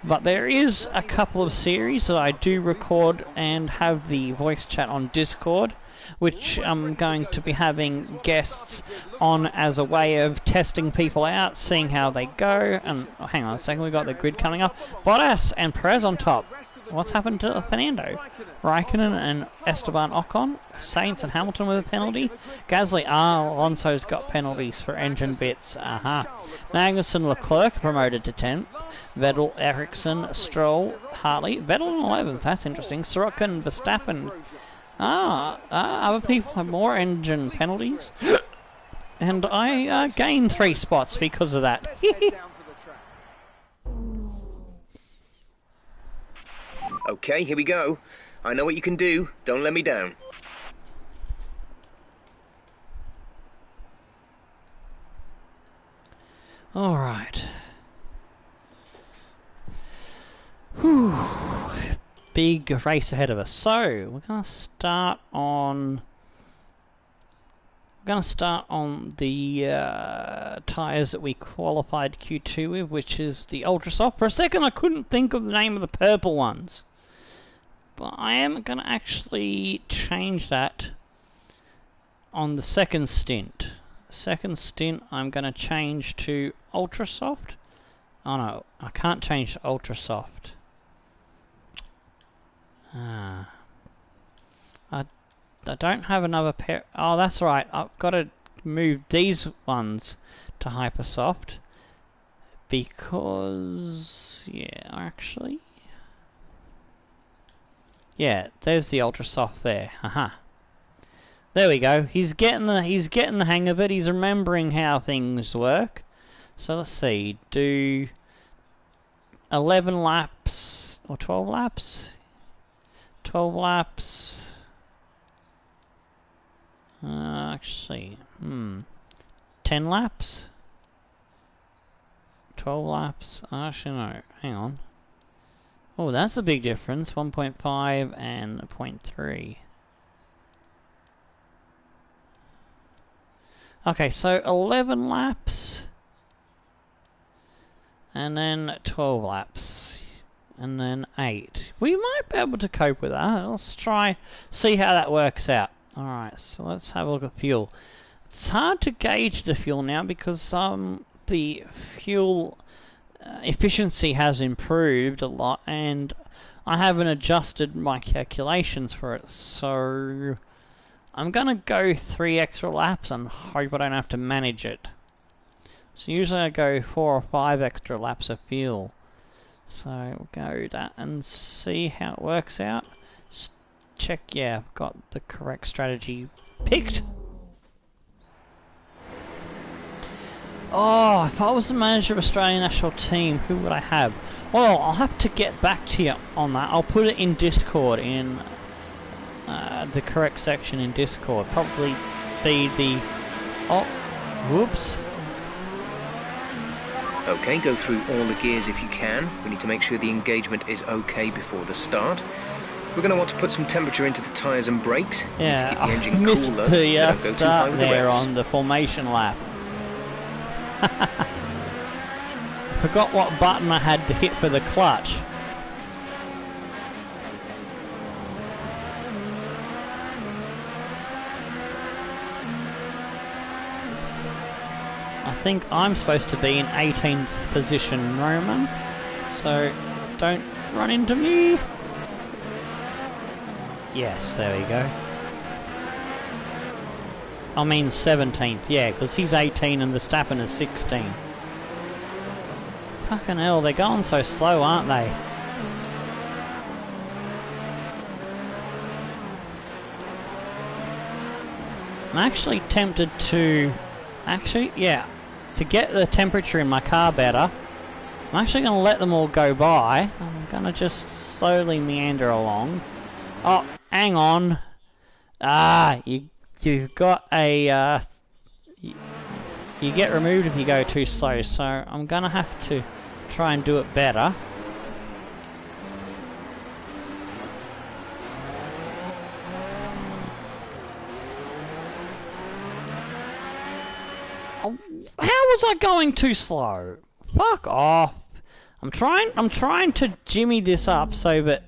But there is a couple of series that I do record and have the voice chat on Discord, which I'm going to be having guests on as a way of testing people out, seeing how they go. And oh, hang on a second, we've got the grid coming up. Bottas and Perez on top. What's happened to Fernando? Raikkonen and Esteban Ocon. Sainz and Hamilton with a penalty. Gasly, Alonso's got penalties for engine bits. Magnussen, Leclerc promoted to 10th. Vettel, Ericsson, Stroll, Hartley. Vettel in 11th, that's interesting. Sorokin and Verstappen. Other people have more engine penalties. And I gained 3 spots because of that. Okay, here we go. I know what you can do. Don't let me down. Alright. Whew. big race ahead of us. So we're gonna start on the tyres that we qualified Q2 with, which is the Ultra Soft. For a second I couldn't think of the name of the purple ones, but I am gonna actually change that on the second stint. I'm gonna change to Ultra Soft. Oh no, I can't change to Ultra Soft. I don't have another pair. Oh, that's right. I've got to move these ones to Hyper Soft because, yeah, actually, yeah, there's the Ultra Soft there. Haha. There we go. He's getting the hang of it. He's remembering how things work. So let's see. Do 11 laps or 12 laps? 12 laps. Actually, 10 laps? 12 laps? Actually, no. Hang on. Oh, that's a big difference. 1.5 and 0.3. Okay, so 11 laps. And then 12 laps. And then 8. We might be able to cope with that. Let's try, see how that works out. Alright, so let's have a look at fuel. It's hard to gauge the fuel now because the fuel efficiency has improved a lot and I haven't adjusted my calculations for it, so I'm gonna go 3 extra laps and hope I don't have to manage it. So usually I go 4 or 5 extra laps of fuel. So we'll go that and see how it works out. Check, yeah, I've got the correct strategy picked. Oh, if I was the manager of Australian national team, who would I have? Well, I'll have to get back to you on that. I'll put it in Discord, in the correct section in Discord. Probably be the... Oh, whoops. Okay, go through all the gears if you can. We need to make sure the engagement is okay before the start. We're going to want to put some temperature into the tyres and brakes. Yeah, to keep the engine I missed cooler, the so don't go too high start with the there revs. on the formation lap. Forgot what button I had to hit for the clutch. I think I'm supposed to be in 18th position, Roman, so don't run into me. Yes, there we go. I mean 17th, yeah, because he's 18 and Verstappen is 16. Fucking hell, they're going so slow, aren't they? I'm actually tempted to... Actually, yeah, to get the temperature in my car better, I'm actually going to let them all go by. I'm going to just slowly meander along. Oh, hang on. Ah, you've got a... you get removed if you go too slow, so I'm going to have to try and do it better. Oh, how was I going too slow? Fuck off. I'm trying to jimmy this up so that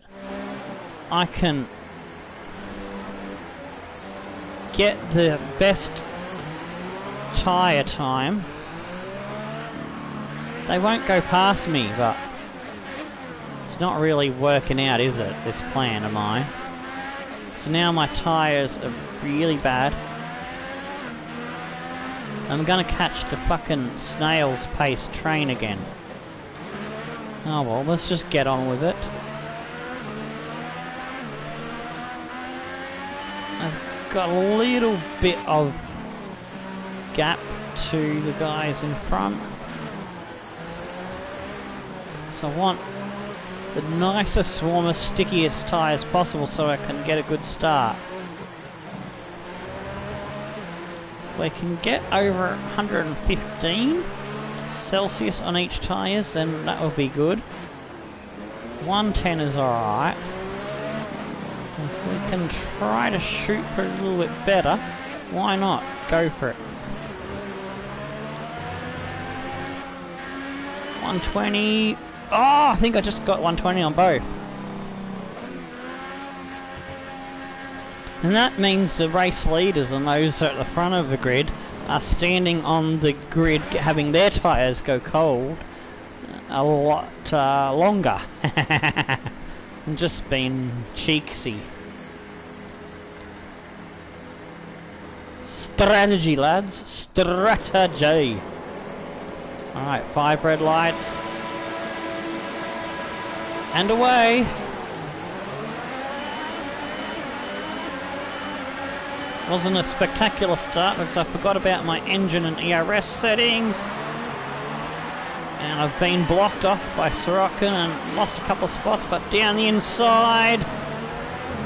I can get the best tyre time. They won't go past me, but it's not really working out, is it, this plan of mine? So now my tyres are really bad. I'm gonna catch the fucking snail's pace train again. Oh well, let's just get on with it. I've got a little bit of gap to the guys in front. So I want the nicest, warmest, stickiest tyres possible so I can get a good start. If we can get over 115 Celsius on each tyres, then that will be good. 110 is alright. If we can try to shoot for it a little bit better, why not? Go for it. 120. Oh, I think I just got 120 on both. And that means the race leaders and those at the front of the grid are standing on the grid having their tyres go cold a lot longer. And just being cheeksy. Strategy, lads. Strategy. Alright, 5 red lights. And away. Wasn't a spectacular start because I forgot about my engine and ERS settings. And I've been blocked off by Sorokin and lost a couple of spots, but down the inside.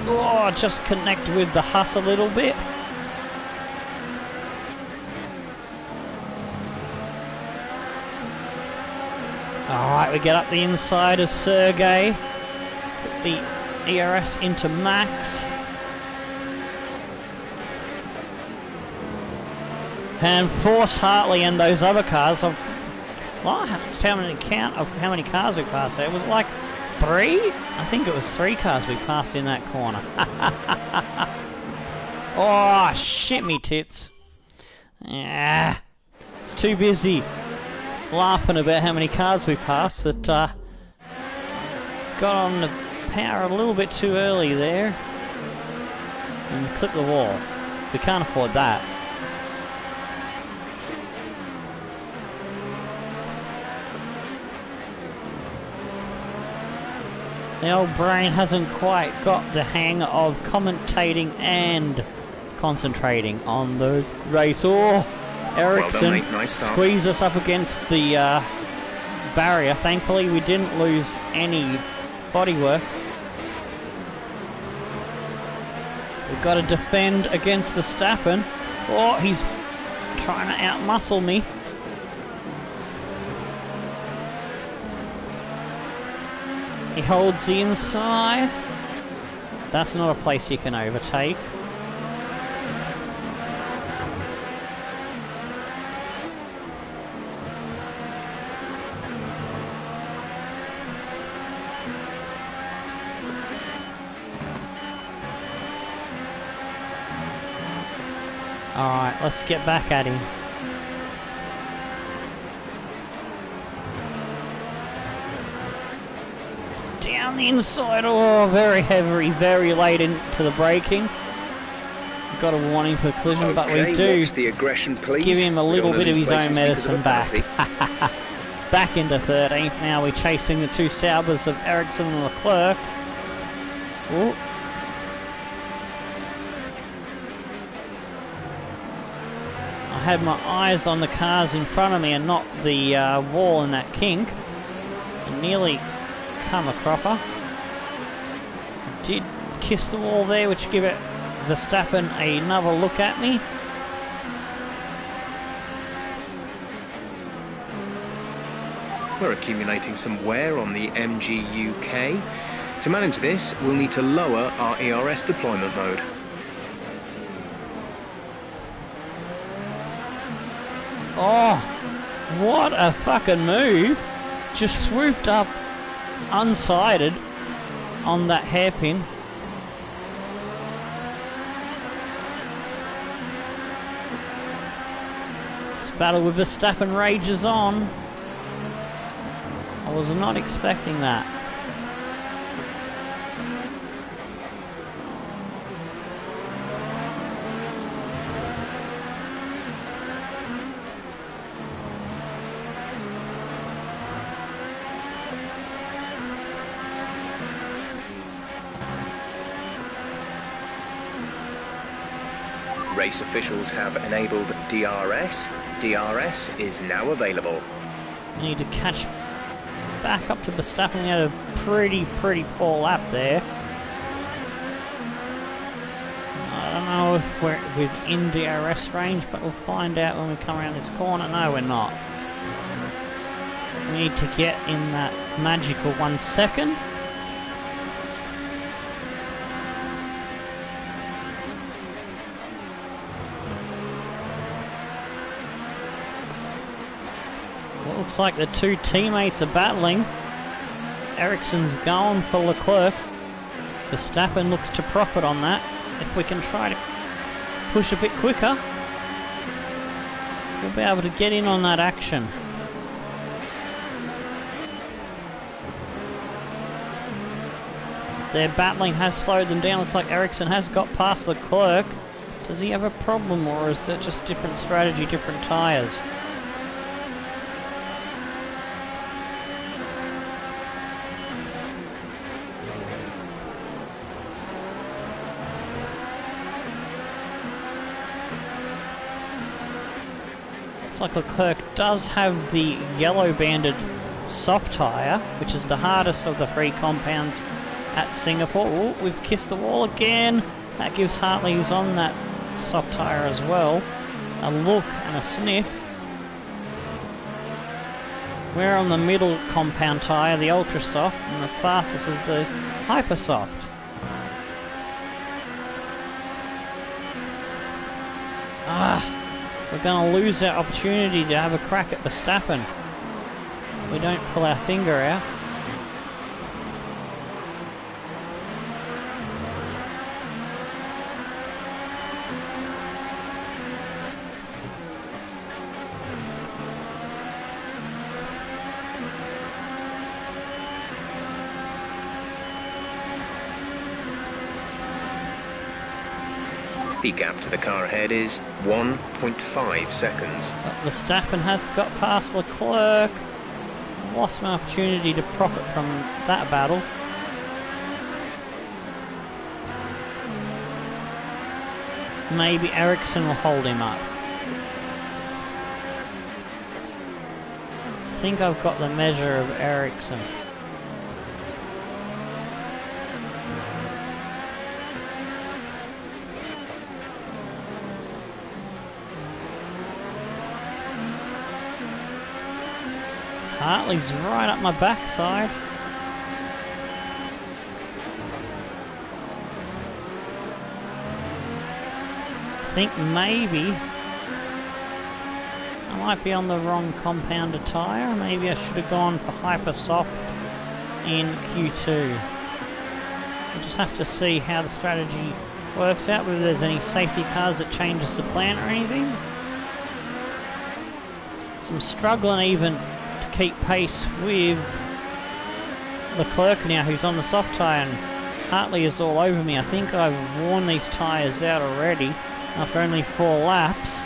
Oh, just connect with the Huss a little bit. Alright, we get up the inside of Sergey. Put the ERS into max. And force Hartley and those other cars. Well, I have to tell you count of how many cars we passed there. It was like 3? I think it was 3 cars we passed in that corner. Oh, shit me tits. Yeah, it's too busy laughing about how many cars we passed that got on the power a little bit too early there and clipped the wall. We can't afford that. The old brain hasn't quite got the hang of commentating and concentrating on the race. Oh, Ericsson well done, nice squeezed us up against the barrier. Thankfully we didn't lose any bodywork. We've got to defend against Verstappen. Oh, he's trying to outmuscle me. He holds the inside. That's not a place you can overtake. Alright, let's get back at him. Down the inside, oh, very heavy, very late into the braking. Got a warning for collision, but we do watch the aggression, please. Give him a little bit of his own medicine back. Back into 13th, now we're chasing the 2 Saubers of Ericsson and Leclerc. Ooh. I had my eyes on the cars in front of me and not the wall in that kink. I nearly come a cropper. Did kiss the wall there, which give it Verstappen another look at me. We're accumulating some wear on the MGUK. To manage this, we'll need to lower our ERS deployment mode. Oh, what a fucking move. Just swooped up unsided on that hairpin. This battle with Verstappen rages on. I was not expecting that. Race officials have enabled DRS. DRS is now available. We need to catch back up to Verstappen. We had a pretty poor lap there. I don't know if we're within DRS range, but we'll find out when we come around this corner. No, we're not. We need to get in that magical 1 second. Looks like the two teammates are battling. Ericsson's going for Leclerc. Verstappen looks to profit on that. If we can try to push a bit quicker, we'll be able to get in on that action. Their battling has slowed them down. Looks like Ericsson has got past Leclerc. Does he have a problem, or is that just different strategy, different tyres? Looks like Leclerc does have the yellow banded soft tyre, which is the hardest of the three compounds at Singapore. Oh, we've kissed the wall again. That gives Hartley, who's on that soft tyre as well, a look and a sniff. We're on the middle compound tyre, the ultra soft, and the fastest is the hyper soft. We're going to lose our opportunity to have a crack at Verstappen. We don't pull our finger out. The gap to the car ahead is 1.5 seconds. But Verstappen has got past Leclerc. Lost an opportunity to profit from that battle. Maybe Ericsson will hold him up. I think I've got the measure of Ericsson. Hartley's right up my backside. I think maybe I might be on the wrong compounded tyre. Maybe I should have gone for hyper soft in Q2. We'll just have to see how the strategy works out, whether there's any safety cars that changes the plan or anything. So I'm struggling even keep pace with Leclerc now, who's on the soft tyre, and Hartley is all over me. I think I've worn these tyres out already after only 4 laps.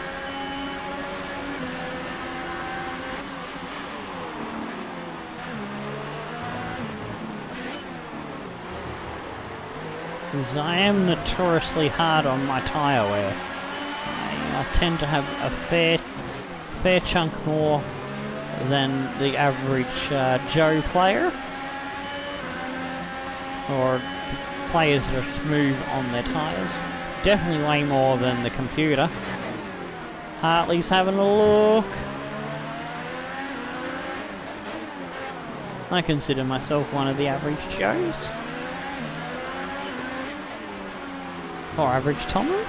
Because I am notoriously hard on my tyre wear. I tend to have a fair chunk more than the average Joe player, or players that are smooth on their tyres. Definitely way more than the computer. Hartley's having a look. I consider myself one of the average Joes. Or average Tommy.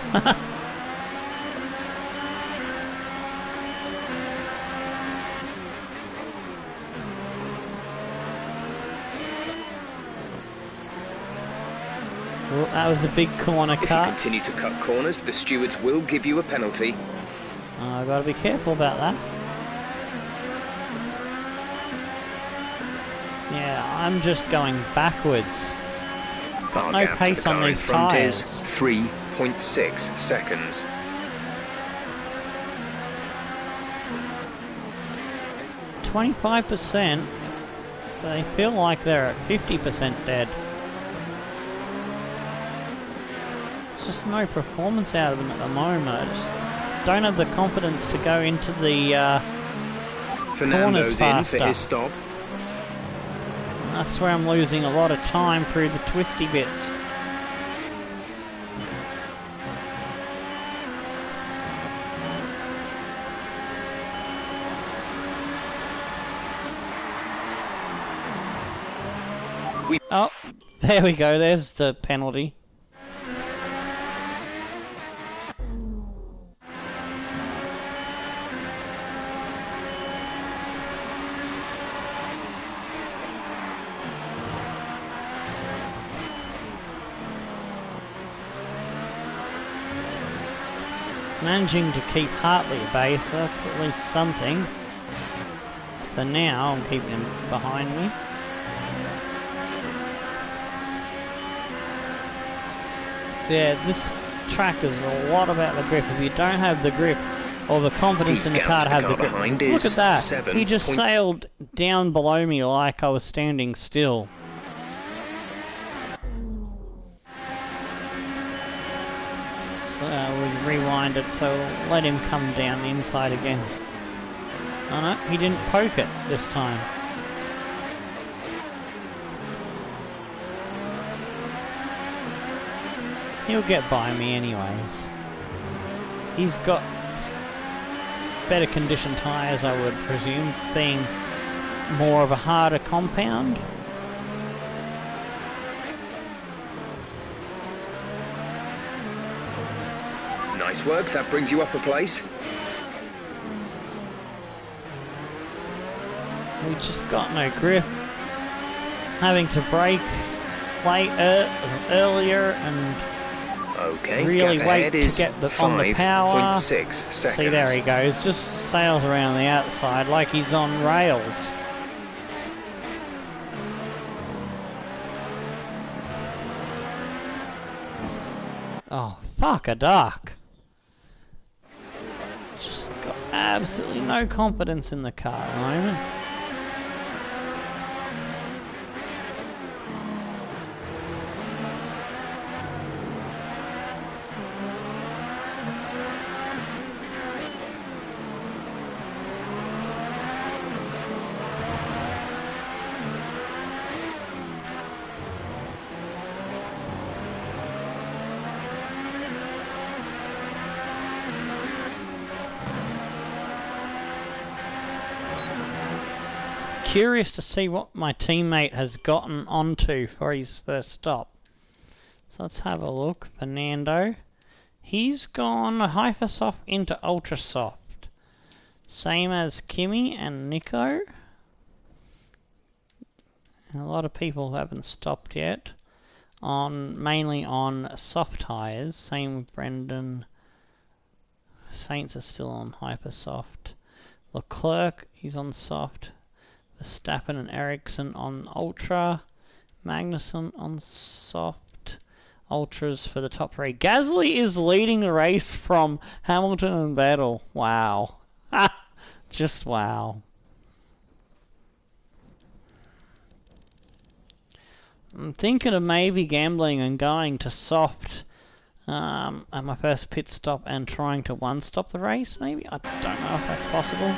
Well, that was a big corner cut. If you continue to cut corners, the stewards will give you a penalty. I've got to be careful about that. Yeah, I'm just going backwards. Got no pace on these tyres. 3.6 seconds. %. They feel like they're at 50% dead. Just no performance out of them at the moment. I just don't have the confidence to go into the corners faster. In for his stop. That's where I'm losing a lot of time through the twisty bits. Oh, there we go. There's the penalty. Managing to keep Hartley at bay, so that's at least something. For now, I'm keeping him behind me. So yeah, this track is a lot about the grip. If you don't have the grip, or the confidence in the car to have the grip, look at that. He just sailed down below me like I was standing still. So we rewind it, so let him come down the inside again. Oh no, he didn't poke it this time. He'll get by me anyways. He's got better conditioned tyres, I would presume, being more of a harder compound. Nice work, that brings you up a place. We just got no grip. Having to brake earlier and really wait to get on the power. 5.6 seconds. See, there he goes. Just sails around the outside like he's on rails. Oh, fuck a duck. Just got absolutely no confidence in the car at the moment. Curious to see what my teammate has gotten onto for his first stop. So let's have a look. Fernando. He's gone Hypersoft into Ultrasoft. Same as Kimmy and Nico. A lot of people haven't stopped yet. Mainly on soft tyres. Same with Brendan. Saints are still on Hypersoft. Leclerc, he's on soft. Verstappen and Ericsson on Ultra. Magnussen on soft. Ultras for the top three. Gasly is leading the race from Hamilton and Vettel. Wow. Just wow. I'm thinking of maybe gambling and going to soft at my first pit stop and trying to one-stop the race, maybe? I don't know if that's possible.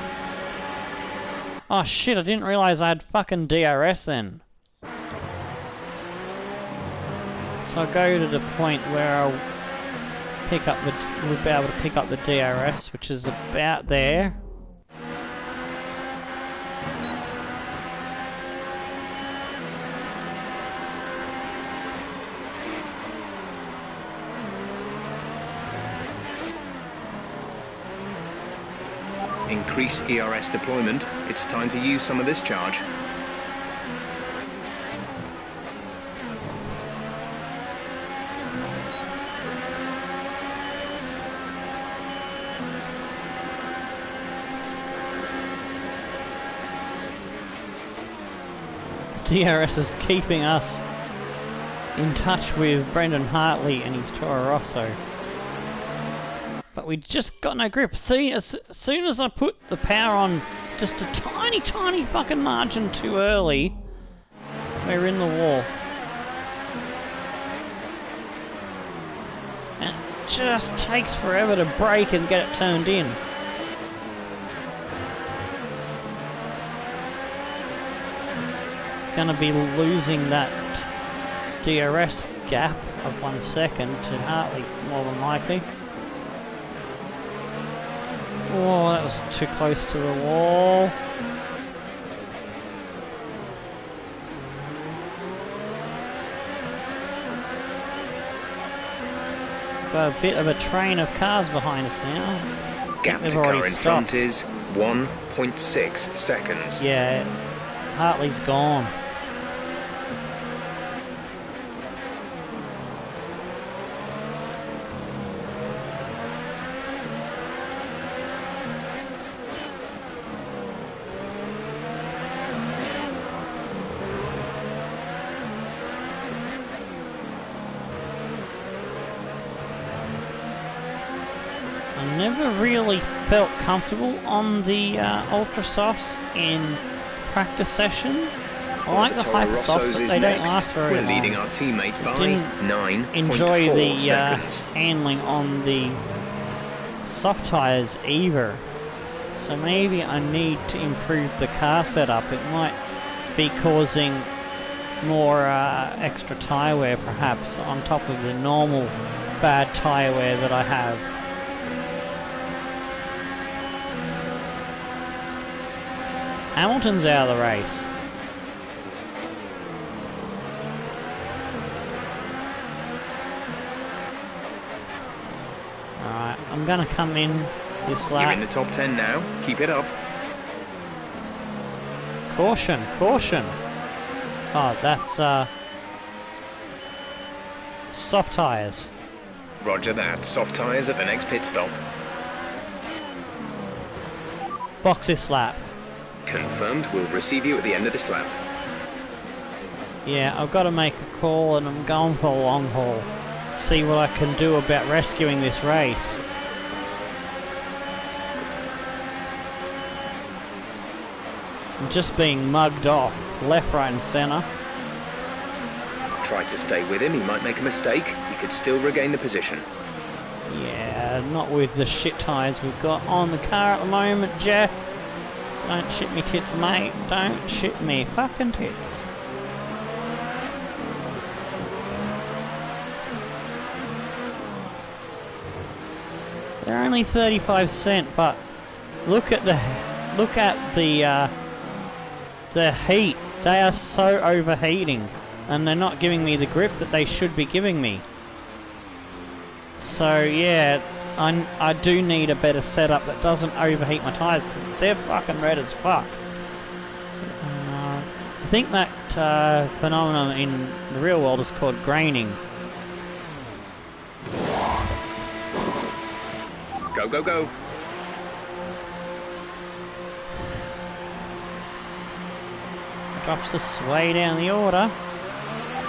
Oh shit, I didn't realise I had fucking DRS then. So I'll go to the point where I'll we'll be able to pick up the DRS, which is about there. Increase ERS deployment. It's time to use some of this charge. DRS is keeping us in touch with Brendan Hartley and his Toro Rosso. But we just got no grip. See, as soon as I put the power on just a tiny, tiny fucking margin too early, we're in the wall. And it just takes forever to brake and get it turned in. Gonna be losing that DRS gap of 1 second to Hartley, more than likely. Oh, that was too close to the wall. Got a bit of a train of cars behind us now. Gap to car in front is 1.6 seconds. Yeah, Hartley's gone. never really felt comfortable on the Ultra Softs in practice session. I like the Hyper Softs, but they don't last very long. We're leading our teammate by 9.4 enjoy the seconds. handling on the soft tyres either. So maybe I need to improve the car setup. It might be causing more extra tyre wear perhaps on top of the normal bad tyre wear that I have. Hamilton's out of the race. Alright, I'm gonna come in this lap. You're in the top 10 now. Keep it up. Caution, caution. Oh, that's soft tyres. Roger that. Soft tyres at the next pit stop. Box this lap. Confirmed. We'll receive you at the end of this lap. Yeah, I've got to make a call and I'm going for a long haul. See what I can do about rescuing this race. I'm just being mugged off, left, right and centre. Try to stay with him, he might make a mistake. You could still regain the position. Yeah, not with the shit tyres we've got on the car at the moment, Jeff. So don't shit me tits, mate. Don't shit me fucking tits. They're only 35 cents, but look at the heat. They are so overheating, and they're not giving me the grip that they should be giving me. So yeah, I do need a better setup that doesn't overheat my tyres, because they're fucking red as fuck. So, I think that phenomenon in the real world is called graining. Go, go, go. Drops us way down the order.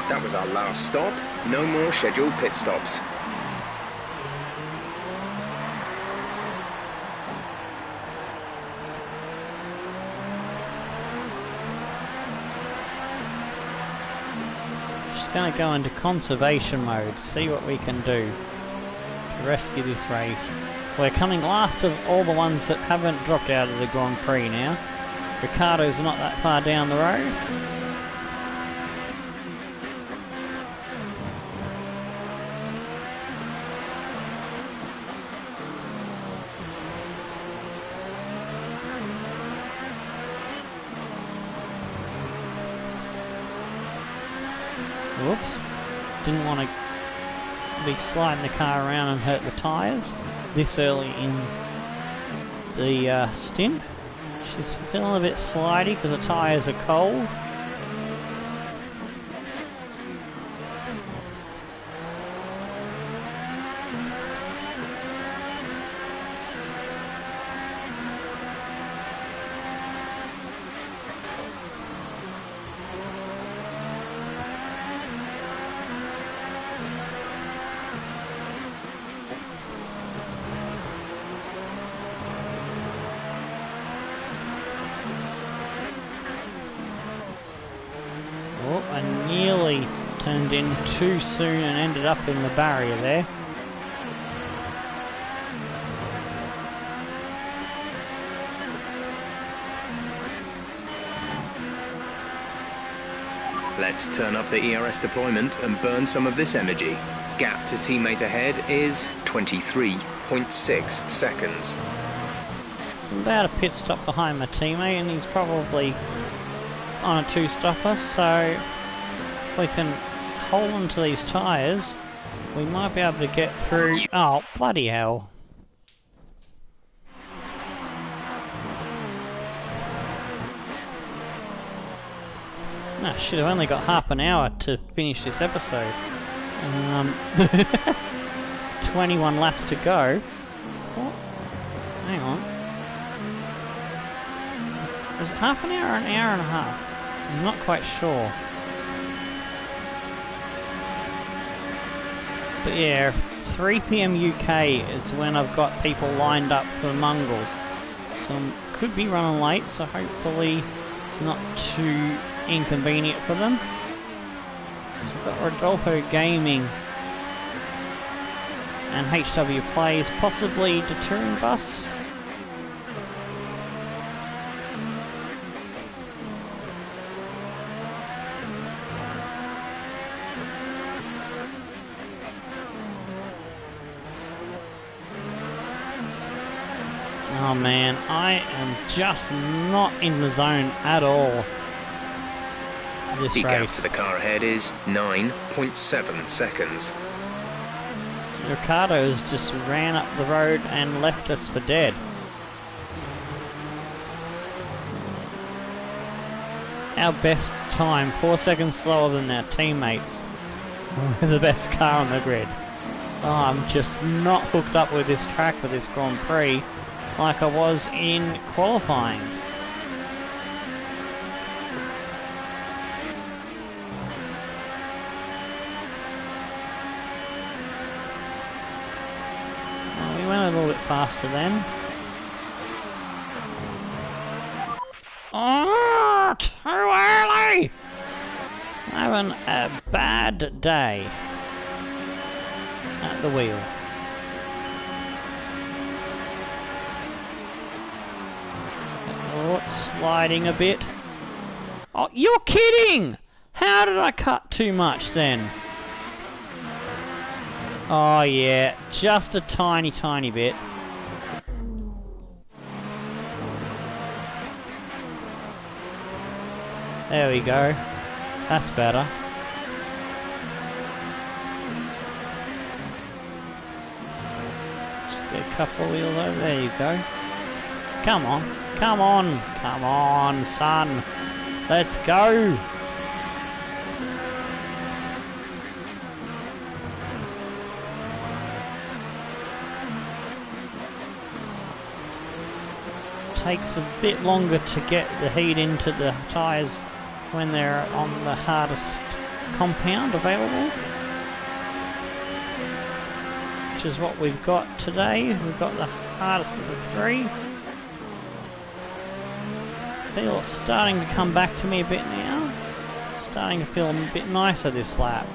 That was our last stop. No more scheduled pit stops. Just going to go into conservation mode, see what we can do to rescue this race. We're coming last of all the ones that haven't dropped out of the Grand Prix now. Ricardo's not that far down the road. Whoops. Didn't want to be sliding the car around and hurt the tyres this early in the stint. She's feeling a bit slidey because the tyres are cold. Oh, I nearly turned in too soon and ended up in the barrier there. Let's turn up the ERS deployment and burn some of this energy. Gap to teammate ahead is 23.6 seconds. So I'm about a pit stop behind my teammate and he's probably on a two-stopper, so if we can hold on to these tyres, we might be able to get through. Oh, bloody hell. Oh shit, I've only got half an hour to finish this episode. 21 laps to go. What? Hang on. Is it half an hour or an hour and a half? I'm not quite sure. But yeah, 3 PM UK is when I've got people lined up for Mongols. So could be running late, so hopefully it's not too inconvenient for them. So I've got Rodolfo Gaming and HW Plays, possibly the touring bus. Oh man, I am just not in the zone at all. This the race. gap to the car ahead is 9.7 seconds. Ricardo's just ran up the road and left us for dead. Our best time, 4 seconds slower than our teammates. We're the best car on the grid. Oh, I'm just not hooked up with this track for this Grand Prix like I was in qualifying. Well, we went a little bit faster then. Oh, too early! Having a bad day at the wheel. Oh, it's sliding a bit. Oh, you're kidding! How did I cut too much then? Oh yeah, just a tiny, tiny bit. There we go. That's better. Just get a couple of wheels over. There you go. Come on. Come on. Come on, son. Let's go. Takes a bit longer to get the heat into the tyres when they're on the hardest compound available, which is what we've got today. We've got the hardest of the three. Feel it's starting to come back to me a bit now. It's starting to feel a bit nicer this lap.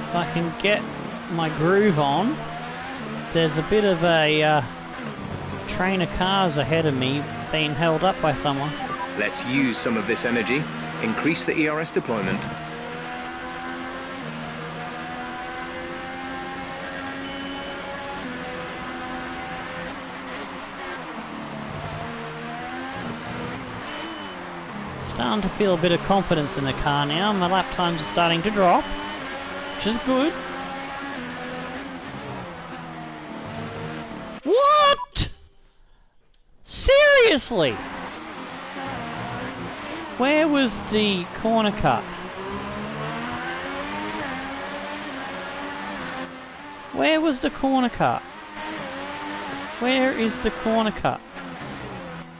If I can get my groove on, there's a bit of a train of cars ahead of me being held up by someone. Let's use some of this energy. Increase the ERS deployment. Starting to feel a bit of confidence in the car now. My lap times are starting to drop, which is good. What? Seriously? Where was the corner cut? Where was the corner cut? Where is the corner cut?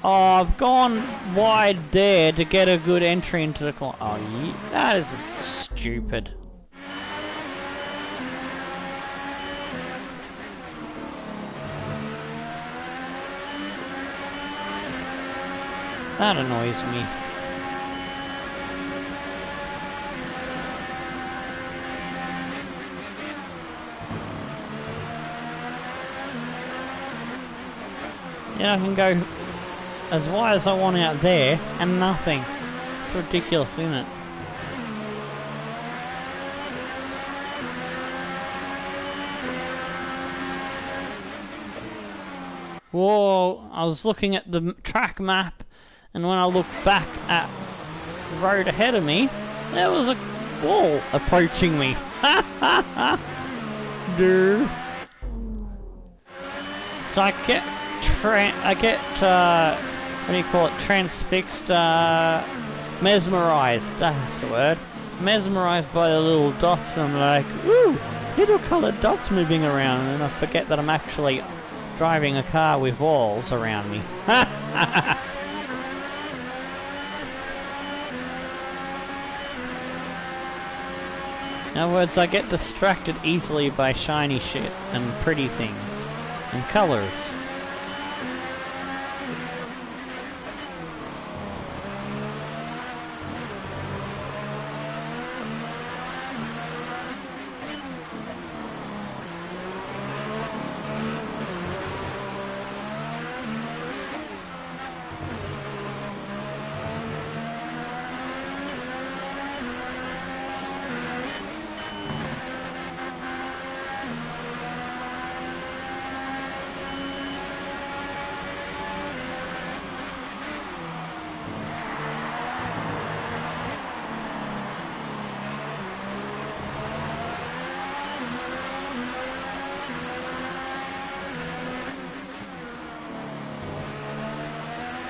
Oh, I've gone wide there to get a good entry into the corner. Oh, yeah, that is stupid. That annoys me. Yeah, I can go as wide as I want out there and nothing. It's ridiculous, isn't it? Whoa, I was looking at the track map, and when I looked back at the road ahead of me, there was a wall approaching me. Ha ha ha! Dude. So I what do you call it, transfixed, mesmerized, that's the word. Mesmerized by the little dots, and I'm like, ooh, little coloured dots moving around, and I forget that I'm actually driving a car with walls around me. In other words, I get distracted easily by shiny shit and pretty things and colours.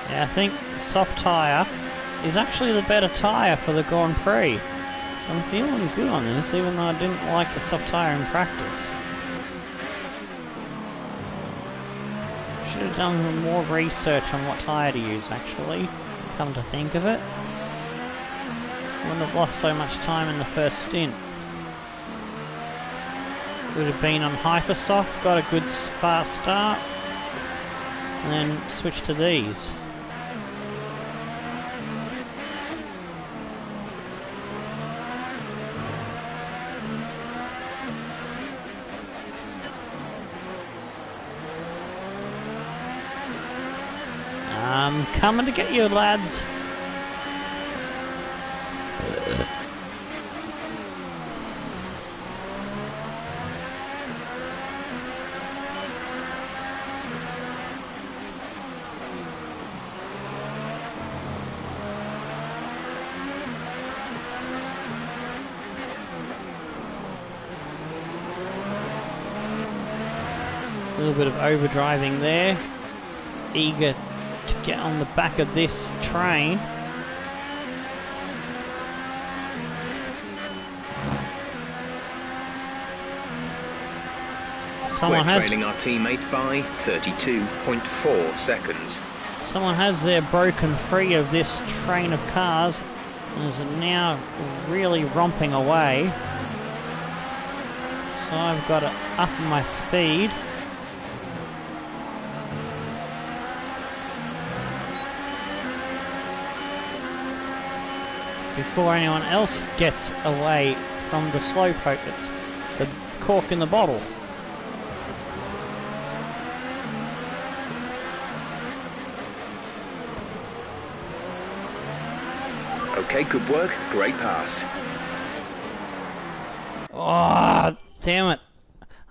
Yeah, I think soft tyre is actually the better tyre for the Grand Prix. So I'm feeling good on this, even though I didn't like the soft tyre in practice. Should have done more research on what tyre to use, actually, come to think of it. Wouldn't have lost so much time in the first stint. Would have been on Hypersoft, got a good fast start, and then switched to these. I'm coming to get you, lads. A little bit of overdriving there. Eager to get on the back of this train. We're trailing our teammate by 32.4 seconds. Someone has their broken free of this train of cars and is now really romping away. So I've got to up my speed. Before anyone else gets away from the slowpoke that's the cork in the bottle. Okay, good work. Great pass. Oh, damn it.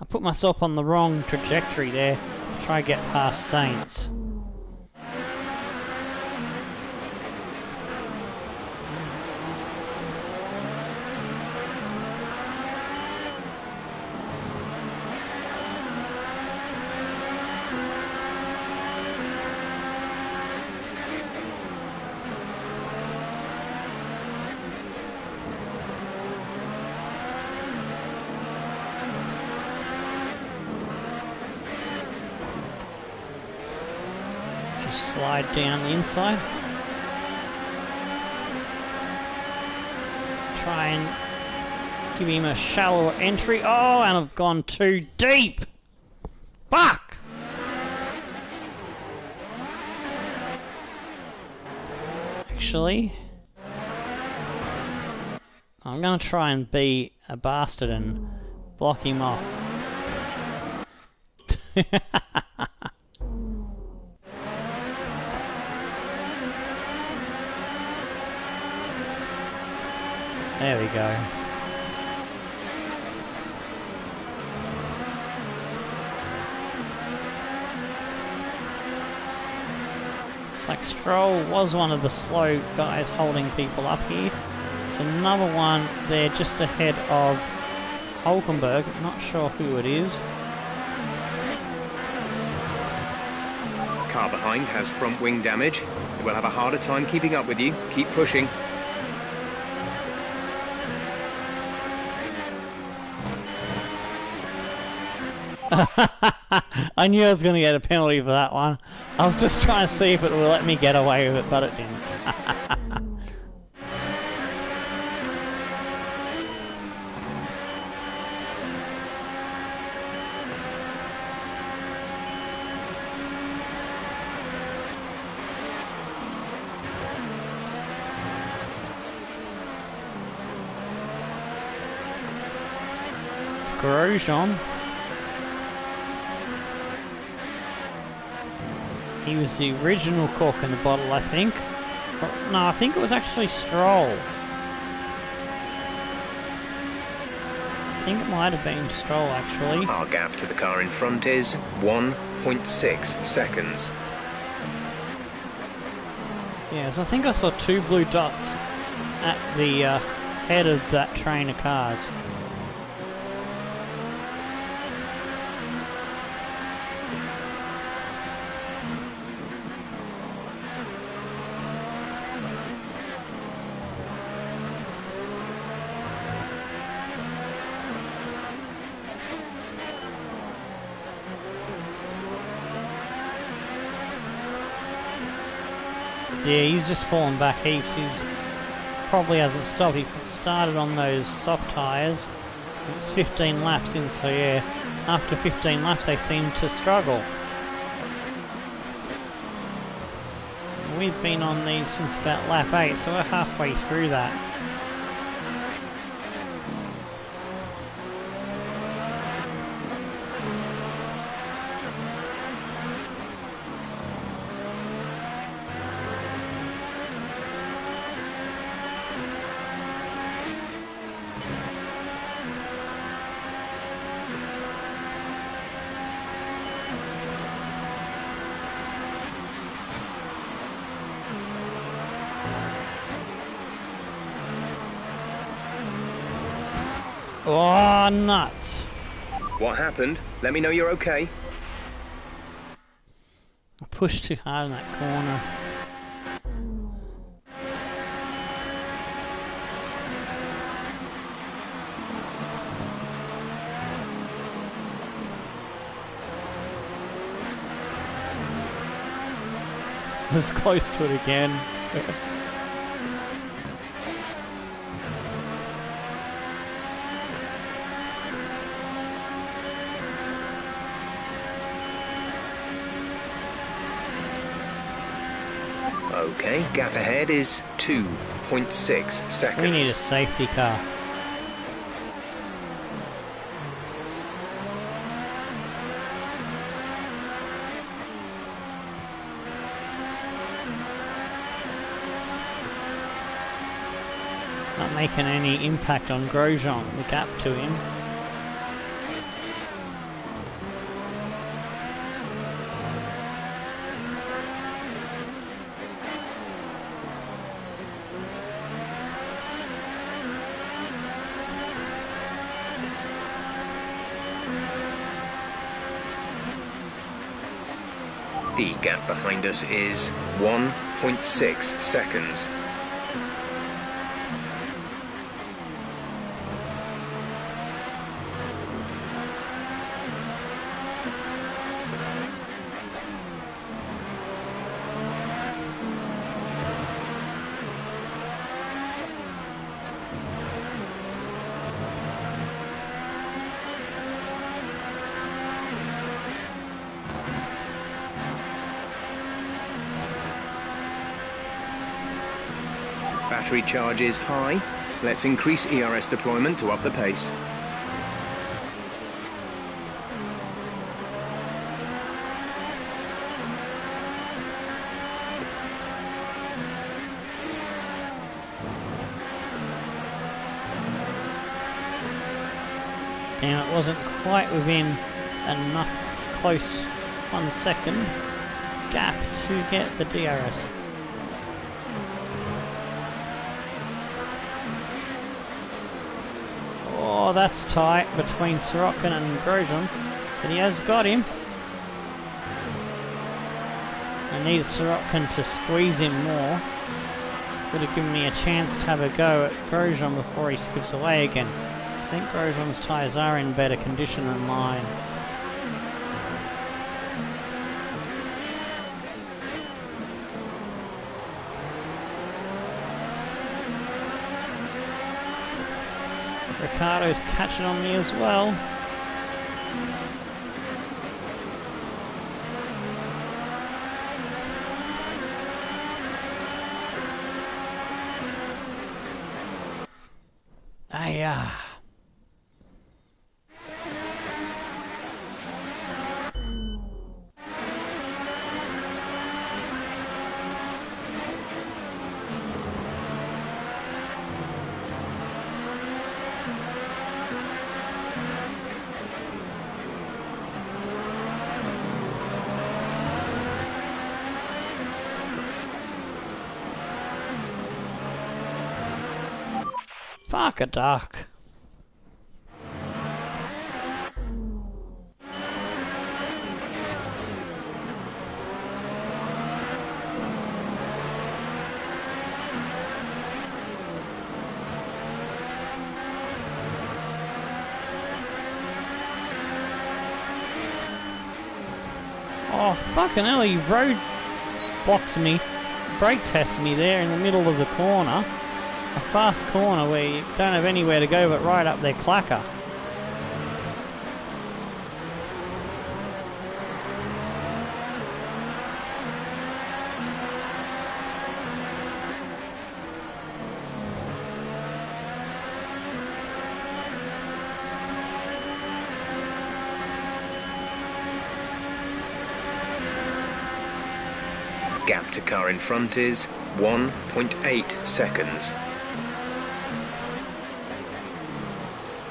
I put myself on the wrong trajectory there to try to get past Saints. Slide down the inside. Try and give him a shallower entry. Oh, and I've gone too deep! Fuck! Actually, I'm gonna try and be a bastard and block him off. There we go. Looks like Stroll was one of the slow guys holding people up here. It's another one there just ahead of Hulkenberg. Not sure who it is. car behind has front wing damage. It will have a harder time keeping up with you. Keep pushing. I knew I was going to get a penalty for that one. I was just trying to see if it would let me get away with it, but it didn't. It's Grosjean. He was the original cork in the bottle, I think. No, I think it was actually Stroll. I think it might have been Stroll, actually. Our gap to the car in front is 1.6 seconds. Yes, I think I saw 2 blue dots at the head of that train of cars. Yeah, he's just fallen back heaps. He's probably hasn't stopped. He started on those soft tyres. It's 15 laps in, so yeah, after 15 laps they seem to struggle. We've been on these since about lap 8, so we're halfway through that. Oh, nuts. What happened? Let me know you're okay. I pushed too hard in that corner. I was close to it again. Okay, gap ahead is 2.6 seconds. We need a safety car. Not making any impact on Grosjean, the gap to him. The gap behind us is 1.6 seconds. Battery charge is high. Let's increase ERS deployment to up the pace. Damn, it wasn't quite within enough close 1 second gap to get the DRS. Oh, that's tight between Sorokin and Grosjean, but he has got him. I needed Sorokin to squeeze him more. Would have given me a chance to have a go at Grosjean before he skips away again. I think Grosjean's tyres are in better condition than mine. Ricardo's catching on me as well. Fuck a duck. Oh, fucking hell, he road blocks me, brake tests me there in the middle of the corner. A fast corner where you don't have anywhere to go but right up their clacker. Gap to car in front is 1.8 seconds.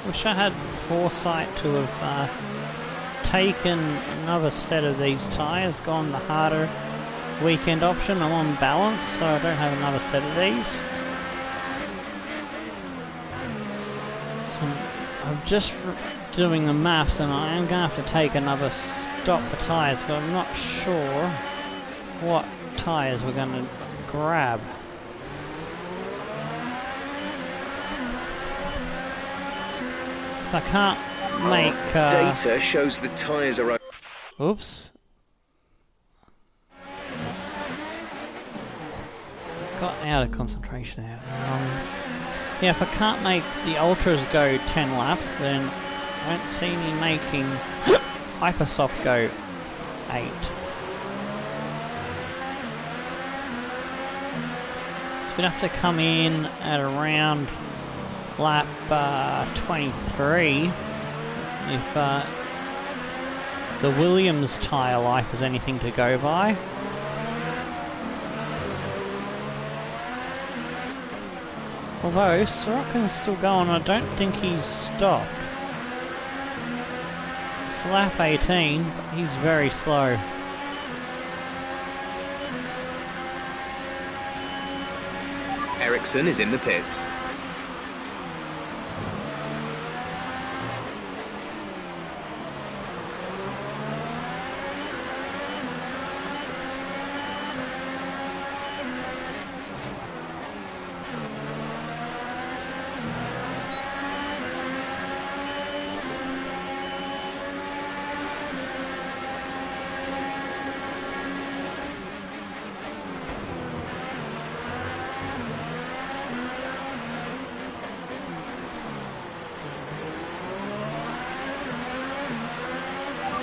Wish I had foresight to have taken another set of these tyres, gone the harder weekend option. I'm on balance, so I don't have another set of these. So I'm just doing the maths, and I am going to have to take another stop for tyres, but I'm not sure what tyres we're going to grab. I can't make... data shows the tyres are... Oops. Got out of concentration out. Yeah, if I can't make the Ultras go 10 laps, then I won't see me making Hypersoft go 8. So we'd have to come in at around lap 23 if the Williams tyre life is anything to go by. Although Sorokin's still going, I don't think he's stopped. It's lap 18, but he's very slow. Ericsson is in the pits.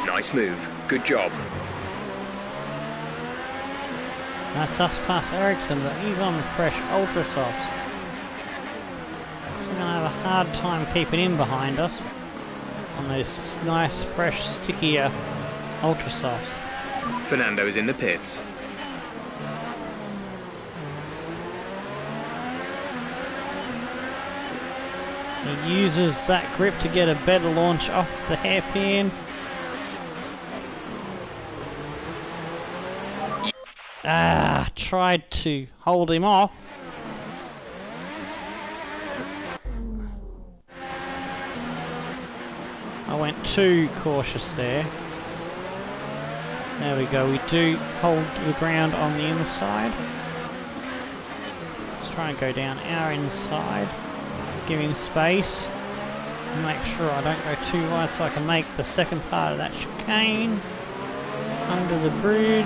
Nice move. Good job. That's us past Ericsson, but he's on fresh Ultra Softs. So we're going to have a hard time keeping him behind us on those nice, fresh, stickier Ultra Softs. Fernando is in the pits. He uses that grip to get a better launch off the hairpin. Tried to hold him off. I went too cautious there. There we go, we do hold the ground on the inside. Let's try and go down our inside, giving space. Make sure I don't go too wide so I can make the second part of that chicane under the bridge.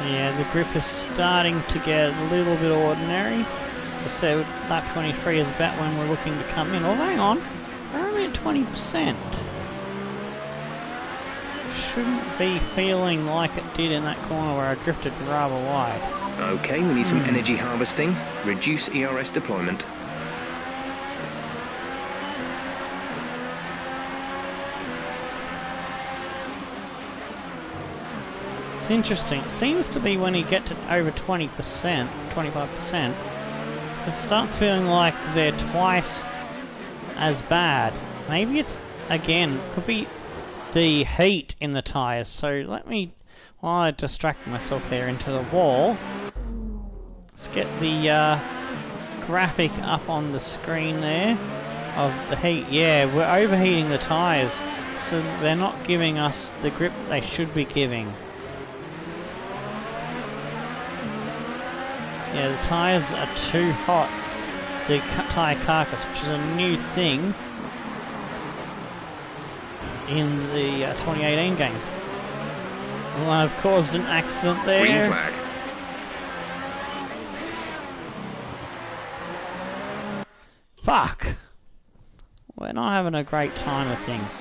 Yeah, the grip is starting to get a little bit ordinary. As I said, lap 23 is about when we're looking to come in. Oh, hang on, we're only at 20%. Shouldn't be feeling like it did in that corner where I drifted rather wide. Okay, we need some energy harvesting. Reduce ERS deployment. It's interesting. It seems to be when you get to over 20%, 25%, it starts feeling like they're twice as bad. Maybe it's, again, could be the heat in the tyres. So let me, while I distract myself there into the wall, let's get the graphic up on the screen there of the heat. Yeah, we're overheating the tyres, so they're not giving us the grip they should be giving. Yeah, the tyres are too hot. The tyre carcass, which is a new thing in the 2018 game. Well, I've caused an accident there. Green flag. Fuck! We're not having a great time with things.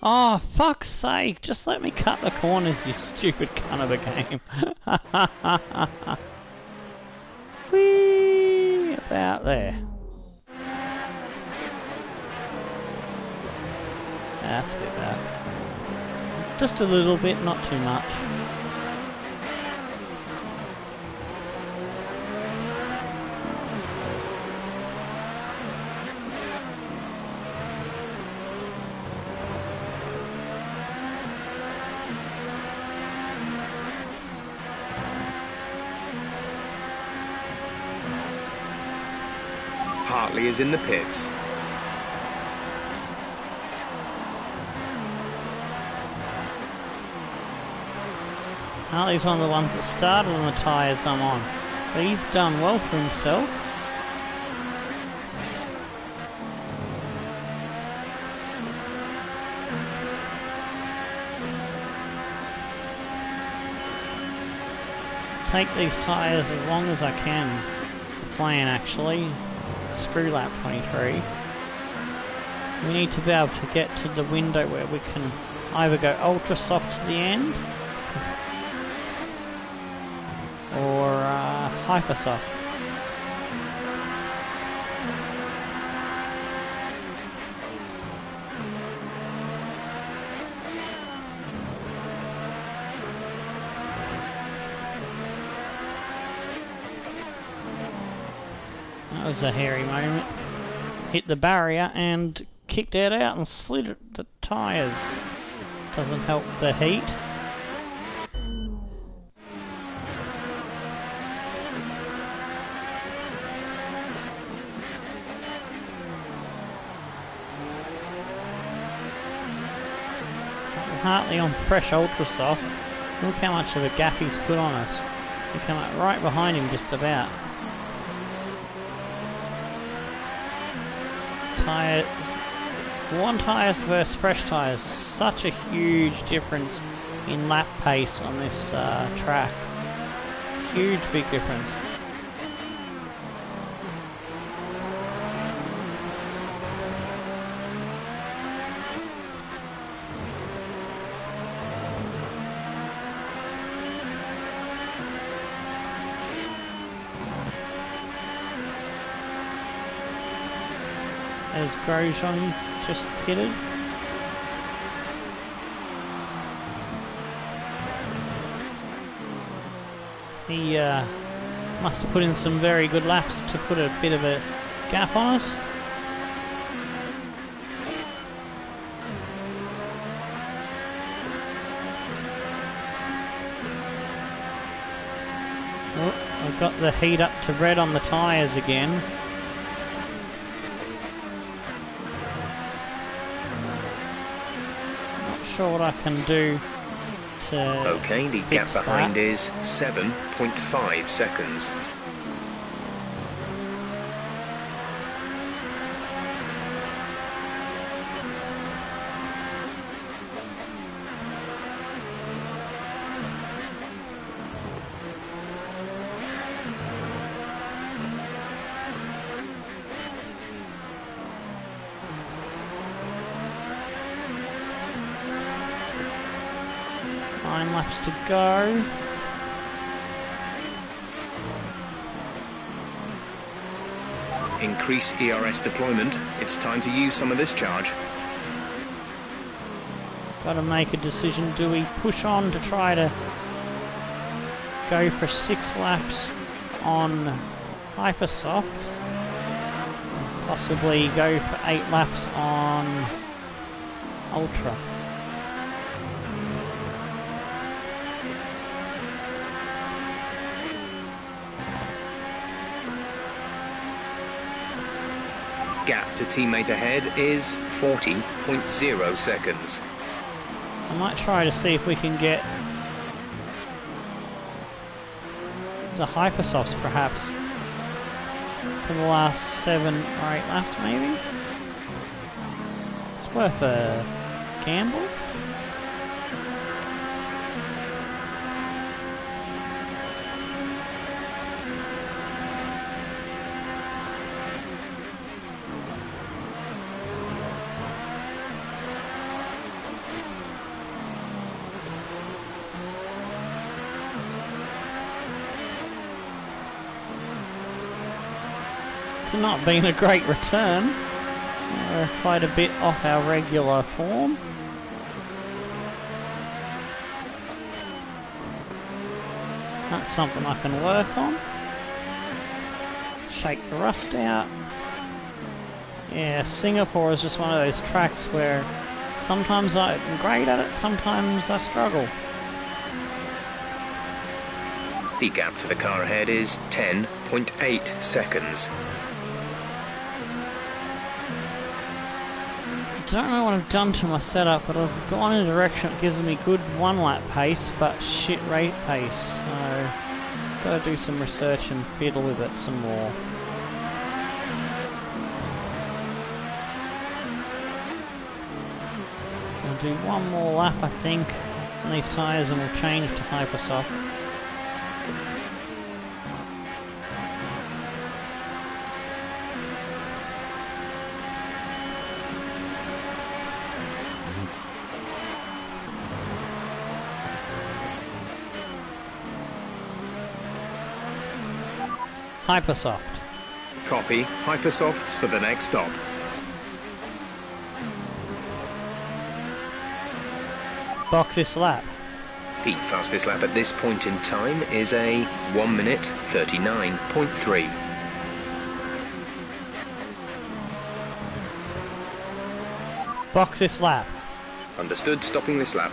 Oh, fuck's sake, just let me cut the corners, you stupid cunt of a game. Whee! About there. That's a bit bad. Just a little bit, not too much. Hartley is in the pits. Hartley's one of the ones that started on the tyres I'm on, so he's done well for himself. Take these tyres as long as I can. It's the plan, actually. Screw lap 23. We need to be able to get to the window where we can either go ultra soft to the end or hyper soft. That was a hairy moment. Hit the barrier and kicked it out and slid the tyres. Doesn't help the heat. Hartley on fresh ultra soft. Look how much of a gap he's put on us. We come up right behind him just about. Tyres, one tyres versus fresh tyres, such a huge difference in lap pace on this track. Huge big difference. as Grosjean's just pitted. He must have put in some very good laps to put a bit of a gap on us. Oh, I've got the heat up to red on the tyres again. Not sure what I can do to okay, the gap behind is 7.5 seconds. Laps to go. Increase ERS deployment. It's time to use some of this charge. Got to make a decision. Do we push on to try to go for 6 laps on Hypersoft? Possibly go for 8 laps on Ultra. Gap to teammate ahead is 40.0 seconds. I might try to see if we can get the Hypersofts perhaps for the last 7 or 8 laps maybe. It's worth a gamble. It's not been a great return. We're quite a bit off our regular form. That's something I can work on. Shake the rust out. Yeah, Singapore is just one of those tracks where sometimes I'm great at it, sometimes I struggle. The gap to the car ahead is 10.8 seconds. I don't know what I've done to my setup, but I've gone in a direction that gives me good 1 lap pace, but shit rate pace. So, gotta do some research and fiddle with it some more. I'll do 1 more lap, I think, on these tyres, and we'll change to Hypersoft. Hypersoft. Copy. Hypersofts for the next stop. Box this lap. The fastest lap at this point in time is a 1 minute 39.3. Box this lap. Understood. Stopping this lap.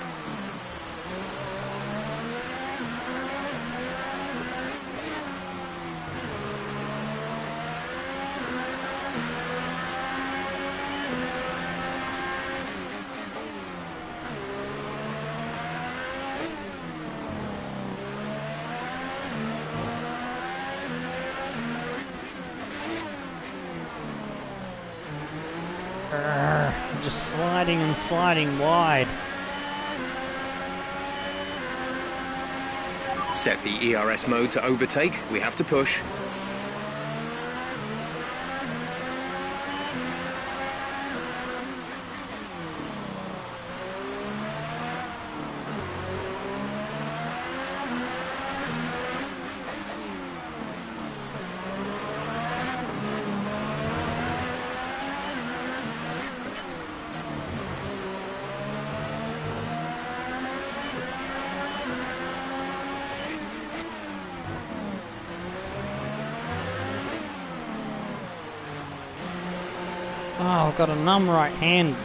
Just sliding and sliding wide. Set the ERS mode to overtake. We have to push. I've got a numb right hand.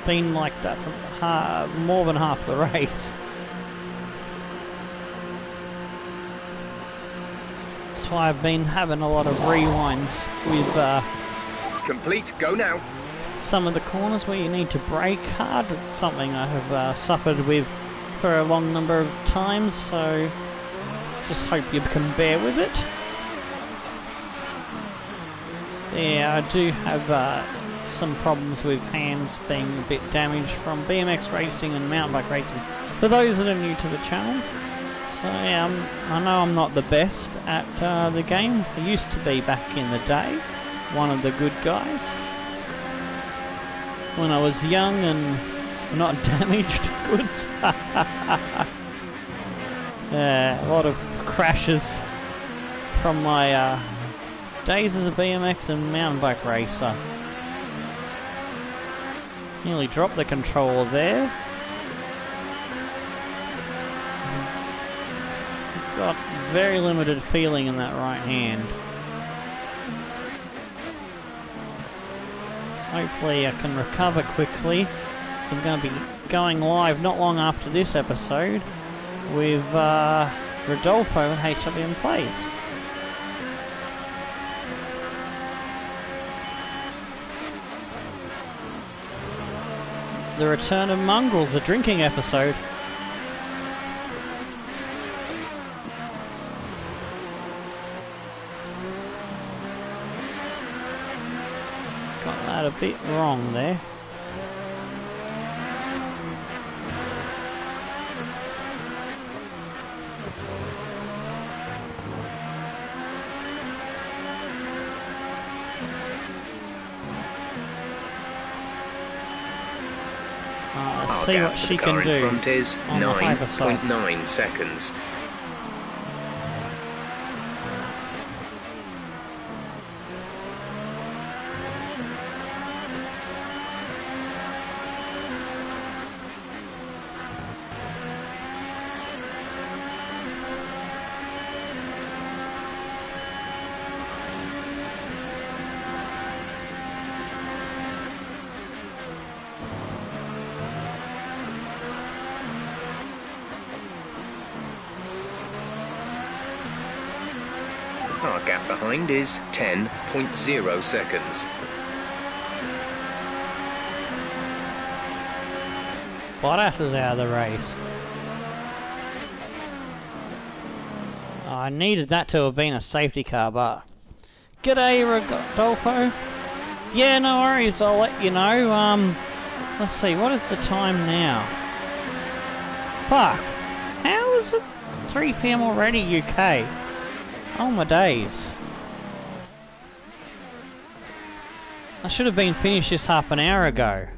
Been like that for more than half the race. That's why I've been having a lot of rewinds with complete, go now. Some of the corners where you need to brake hard. It's something I have suffered with for a long number of times, so just hope you can bear with it. Yeah, I do have some problems with hands being a bit damaged from BMX racing and mountain bike racing. For those that are new to the channel, so yeah, I know I'm not the best at the game. I used to be back in the day, one of the good guys. When I was young and not damaged goods. A lot of crashes from my days as a BMX and mountain bike racer. Nearly dropped the controller there. Got very limited feeling in that right hand. So hopefully I can recover quickly. So I'm going to be going live not long after this episode with Rodolfo and HWM Plays. The Return of Mongrels, a drinking episode. Got that a bit wrong there. Let's see what she can do. In front is on 9.9 seconds. Our gap behind is 10.0 seconds. Bottas is out of the race. Oh, I needed that to have been a safety car, but... G'day, Rodolfo. Yeah, no worries, I'll let you know. Let's see, what is the time now? Fuck. How is it 3 PM already, UK? Oh my days. I should have been finished this half an hour ago.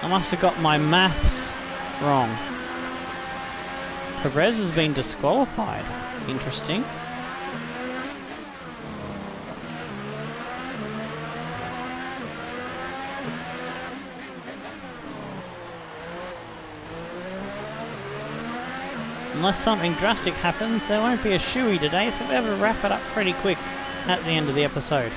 I must have got my maths wrong. Perez has been disqualified. Interesting. Unless something drastic happens, there won't be a shoey today, so we'll better wrap it up pretty quick at the end of the episode.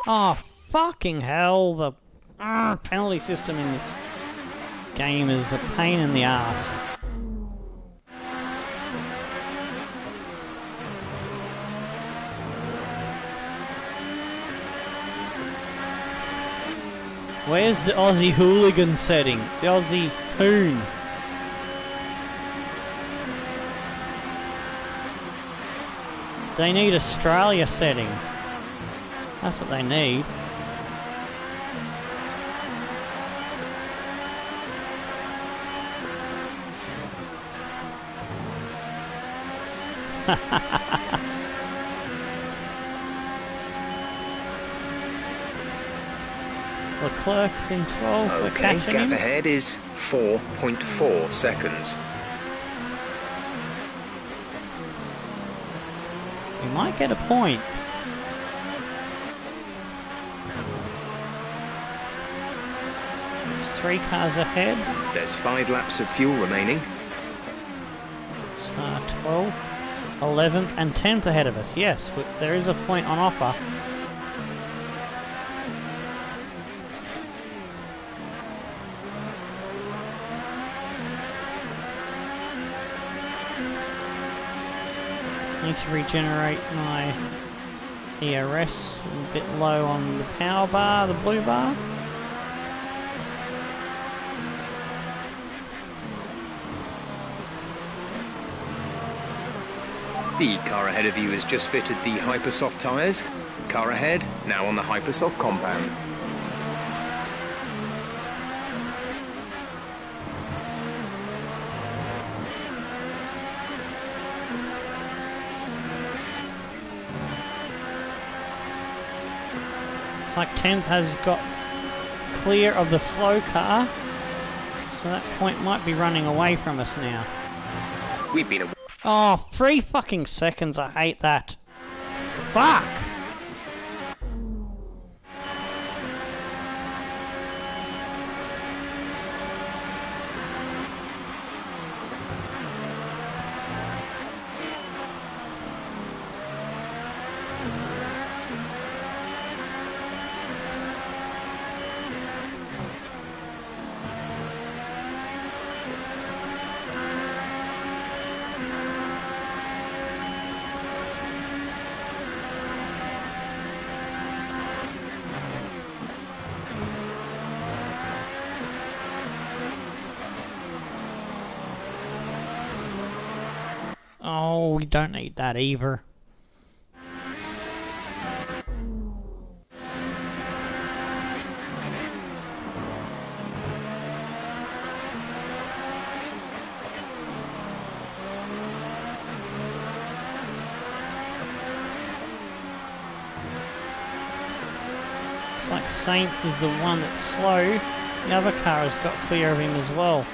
Oh, fucking hell, the penalty system in this game is a pain in the ass. Where's the Aussie hooligan setting? The Aussie hoon. They need Australia setting. That's what they need. Leclerc's in 12th. Okay, gap ahead is 4.4 seconds. We might get a point. There's 3 cars ahead. There's 5 laps of fuel remaining. It's 12th, 11th and 10th ahead of us. Yes, there is a point on offer. Need to regenerate my ERS, a bit low on the power bar, the blue bar. The car ahead of you has just fitted the Hypersoft tyres. Car ahead, now on the Hypersoft compound. It's like 10th has got clear of the slow car, so that point might be running away from us now. We've been Oh, 3 fucking seconds, I hate that. Fuck! Oh, we don't need that either. Looks like Saints is the one that's slow. The other car has got clear of him as well.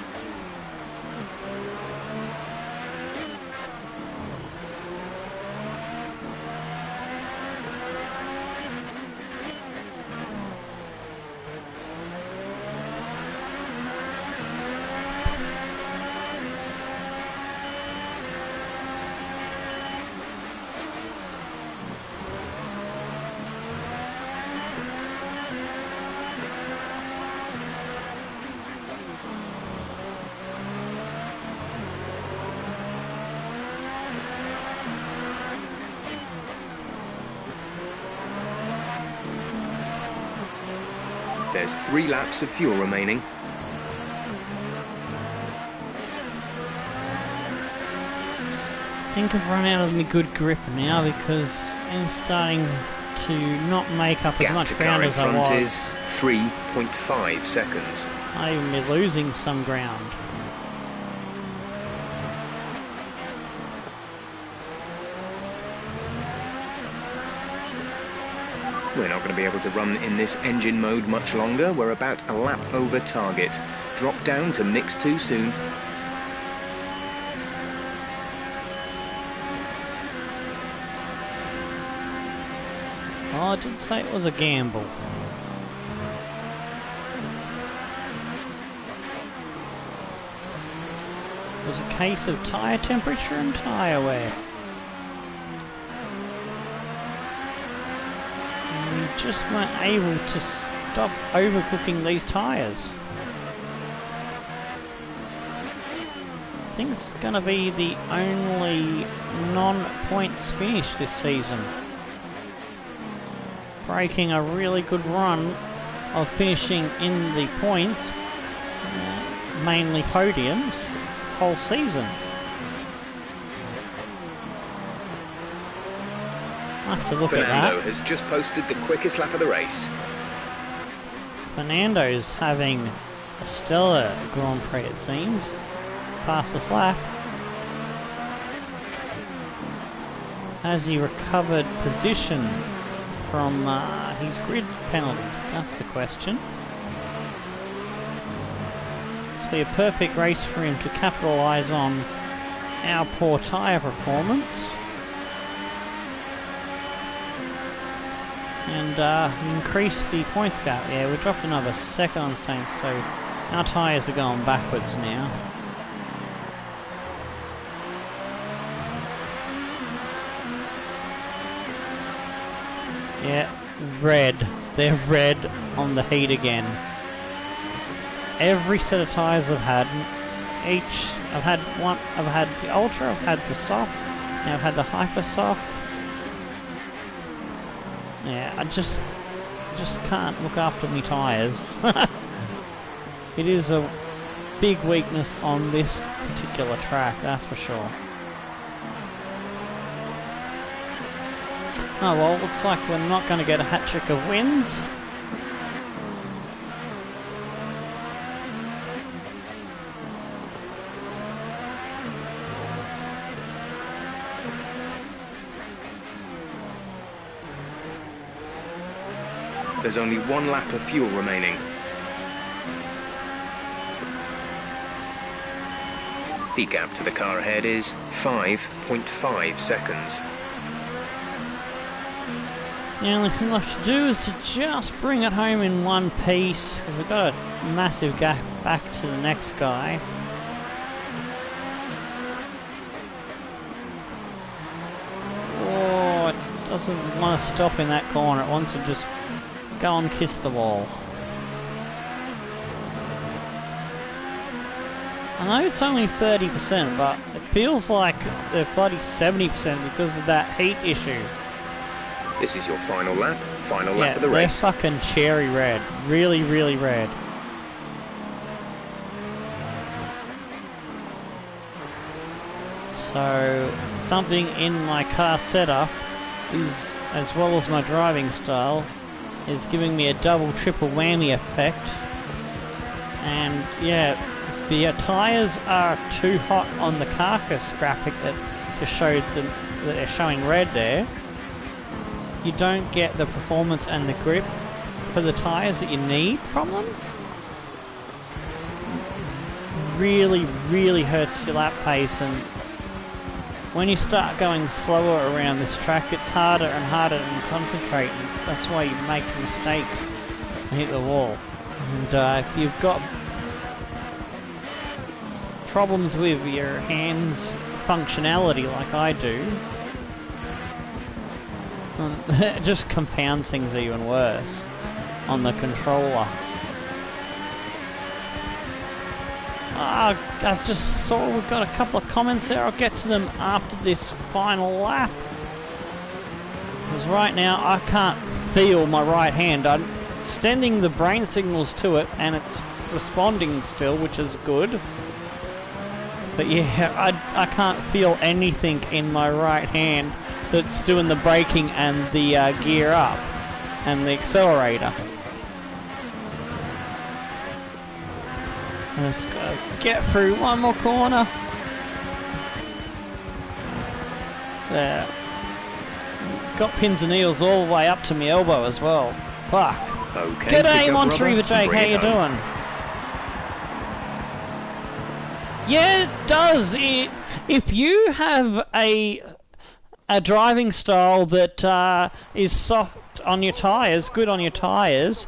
There's 3 laps of fuel remaining. I think I've run out of my good grip now because I'm starting to not make up as much ground as I was. Gap to car in front is 3.5 seconds. I'm losing some ground. We're not going to be able to run in this engine mode much longer. We're about a lap over target. Drop down to mix 2 soon. Oh, I did say it was a gamble. It was a case of tyre temperature and tyre wear. And we just weren't able to stop overcooking these tyres. I think it's going to be the only non-points finish this season. Breaking a really good run of finishing in the points, mainly podiums, whole season. I have to look at that. Fernando has just posted the quickest lap of the race. Fernando's having a stellar Grand Prix, it seems. Fastest lap. Has he recovered position from his grid penalties? That's the question. This will be a perfect race for him to capitalise on our poor tyre performance. And increase the points gap. Yeah, we dropped another second on Saints, so our tyres are going backwards now. Yeah, red. They're red on the heat again. Every set of tyres I've had, I've had the Ultra, I've had the soft, now I've had the Hyper Soft. Yeah, I just can't look after my tyres. It is a big weakness on this particular track, that's for sure. Oh well, looks like we're not going to get a hat-trick of wins. There's only one lap of fuel remaining. The gap to the car ahead is 5.5 seconds. The only thing left to do is to just bring it home in one piece, because we've got a massive gap back to the next guy. Oh, it doesn't want to stop in that corner, it wants to just go and kiss the wall. I know it's only 30%, but it feels like they're bloody 70% because of that heat issue. This is your final lap of the race. They're fucking cherry red. Really, really red. So, something in my car setup is, as well as my driving style, is giving me a double, triple whammy effect. And yeah, the tyres are too hot on the carcass graphic that just showed them that they're showing red there. You don't get the performance and the grip for the tyres that you need from them. Really, really hurts your lap pace, and when you start going slower around this track, it's harder and harder to concentrate, and that's why you make mistakes and hit the wall. And if you've got problems with your hands functionality like I do, it just compounds things even worse on the controller. I just saw we've got a couple of comments there. I'll get to them after this final lap. Because right now I can't feel my right hand. I'm sending the brain signals to it and it's responding still, which is good. But yeah, I can't feel anything in my right hand that's doing the braking and the gear up and the accelerator. Let's go get through one more corner. There. Got pins and needles all the way up to my elbow as well. Fuck. Okay. G'day, Monterey Jake, how you doing? Yeah, it does. If you have a driving style that is soft on your tyres, good on your tyres,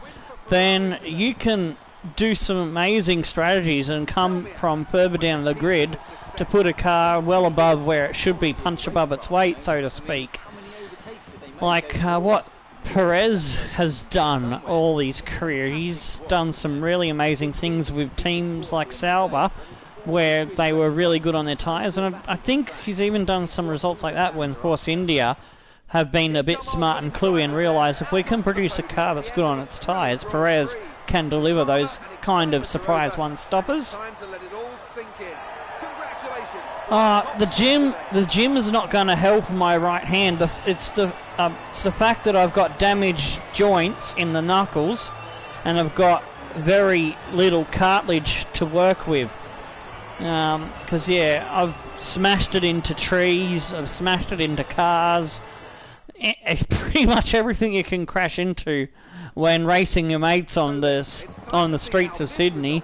then you can do some amazing strategies and come from further down the grid to put a car well above where it should be, punch above its weight, so to speak. Like what Perez has done all his career. He's done some really amazing things with teams like Sauber, where they were really good on their tyres, and I think he's even done some results like that when Force India have been a bit smart and cluey and realised if we can produce a car that's good on its tyres, Perez can deliver those kind of surprise one-stoppers. The gym is not going to help my right hand. It's the fact that I've got damaged joints in the knuckles, and I've got very little cartilage to work with. Because yeah, I've smashed it into trees, I've smashed it into cars, it's pretty much everything you can crash into when racing your mates on the streets of Sydney.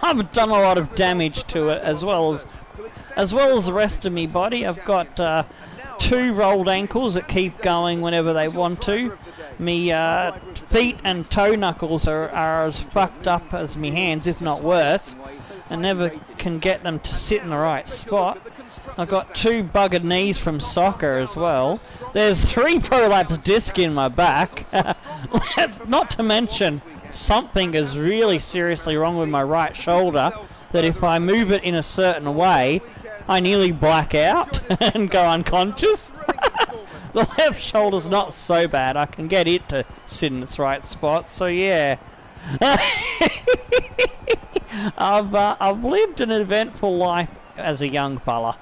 I've done a lot of damage to it, as well as the rest of me body. I've got 2 rolled ankles that keep going whenever they want to. Me feet and toe knuckles are as fucked up as me hands, if not worse. I never can get them to sit in the right spot. I've got 2 buggered knees from soccer as well. There's 3 prolapse disc in my back. Not to mention, something is really seriously wrong with my right shoulder, that if I move it in a certain way, I nearly black out and go unconscious. The left shoulder's not so bad. I can get it to sit in its right spot, so yeah. I've lived an eventful life as a young fella.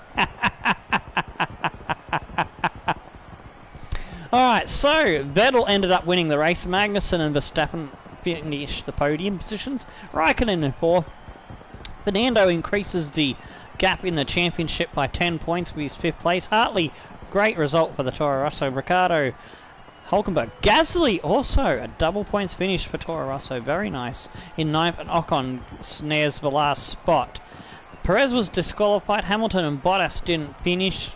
Alright, so Vettel ended up winning the race. Magnussen and Verstappen finished the podium positions. Raikkonen in 4th. Fernando increases the gap in the championship by 10 points with his 5th place. Hartley, great result for the Toro Rosso. Ricardo, Hulkenberg. Gasly also a double points finish for Toro Rosso. Very nice. In 9th, and Ocon snares the last spot. Perez was disqualified. Hamilton and Bottas didn't finish.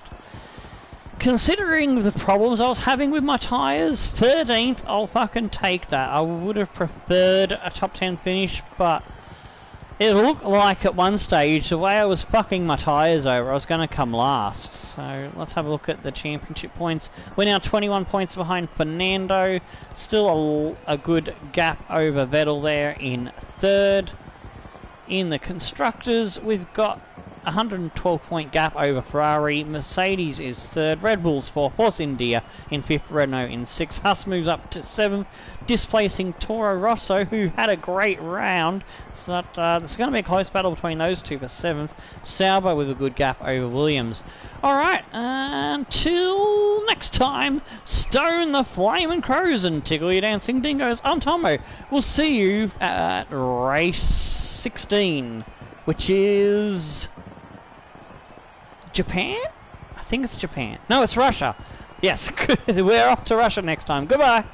Considering the problems I was having with my tyres, 13th, I'll fucking take that. I would have preferred a top 10 finish, but it looked like at one stage, the way I was fucking my tyres over, I was going to come last. So let's have a look at the championship points. We're now 21 points behind Fernando. Still a good gap over Vettel there in 3rd. In the Constructors, we've got 112 point gap over Ferrari. Mercedes is 3rd. Red Bull's 4th. Force India in 5th. Renault in 6th. Haas moves up to 7th, displacing Toro Rosso, who had a great round. So there's going to be a close battle between those two for 7th. Sauber with a good gap over Williams. Alright, until next time, stone the flaming crows and tickle your dancing dingoes. I'm Tomo. We'll see you at race 16, which is Japan? I think it's Japan. No, it's Russia. Yes, we're off to Russia next time. Goodbye.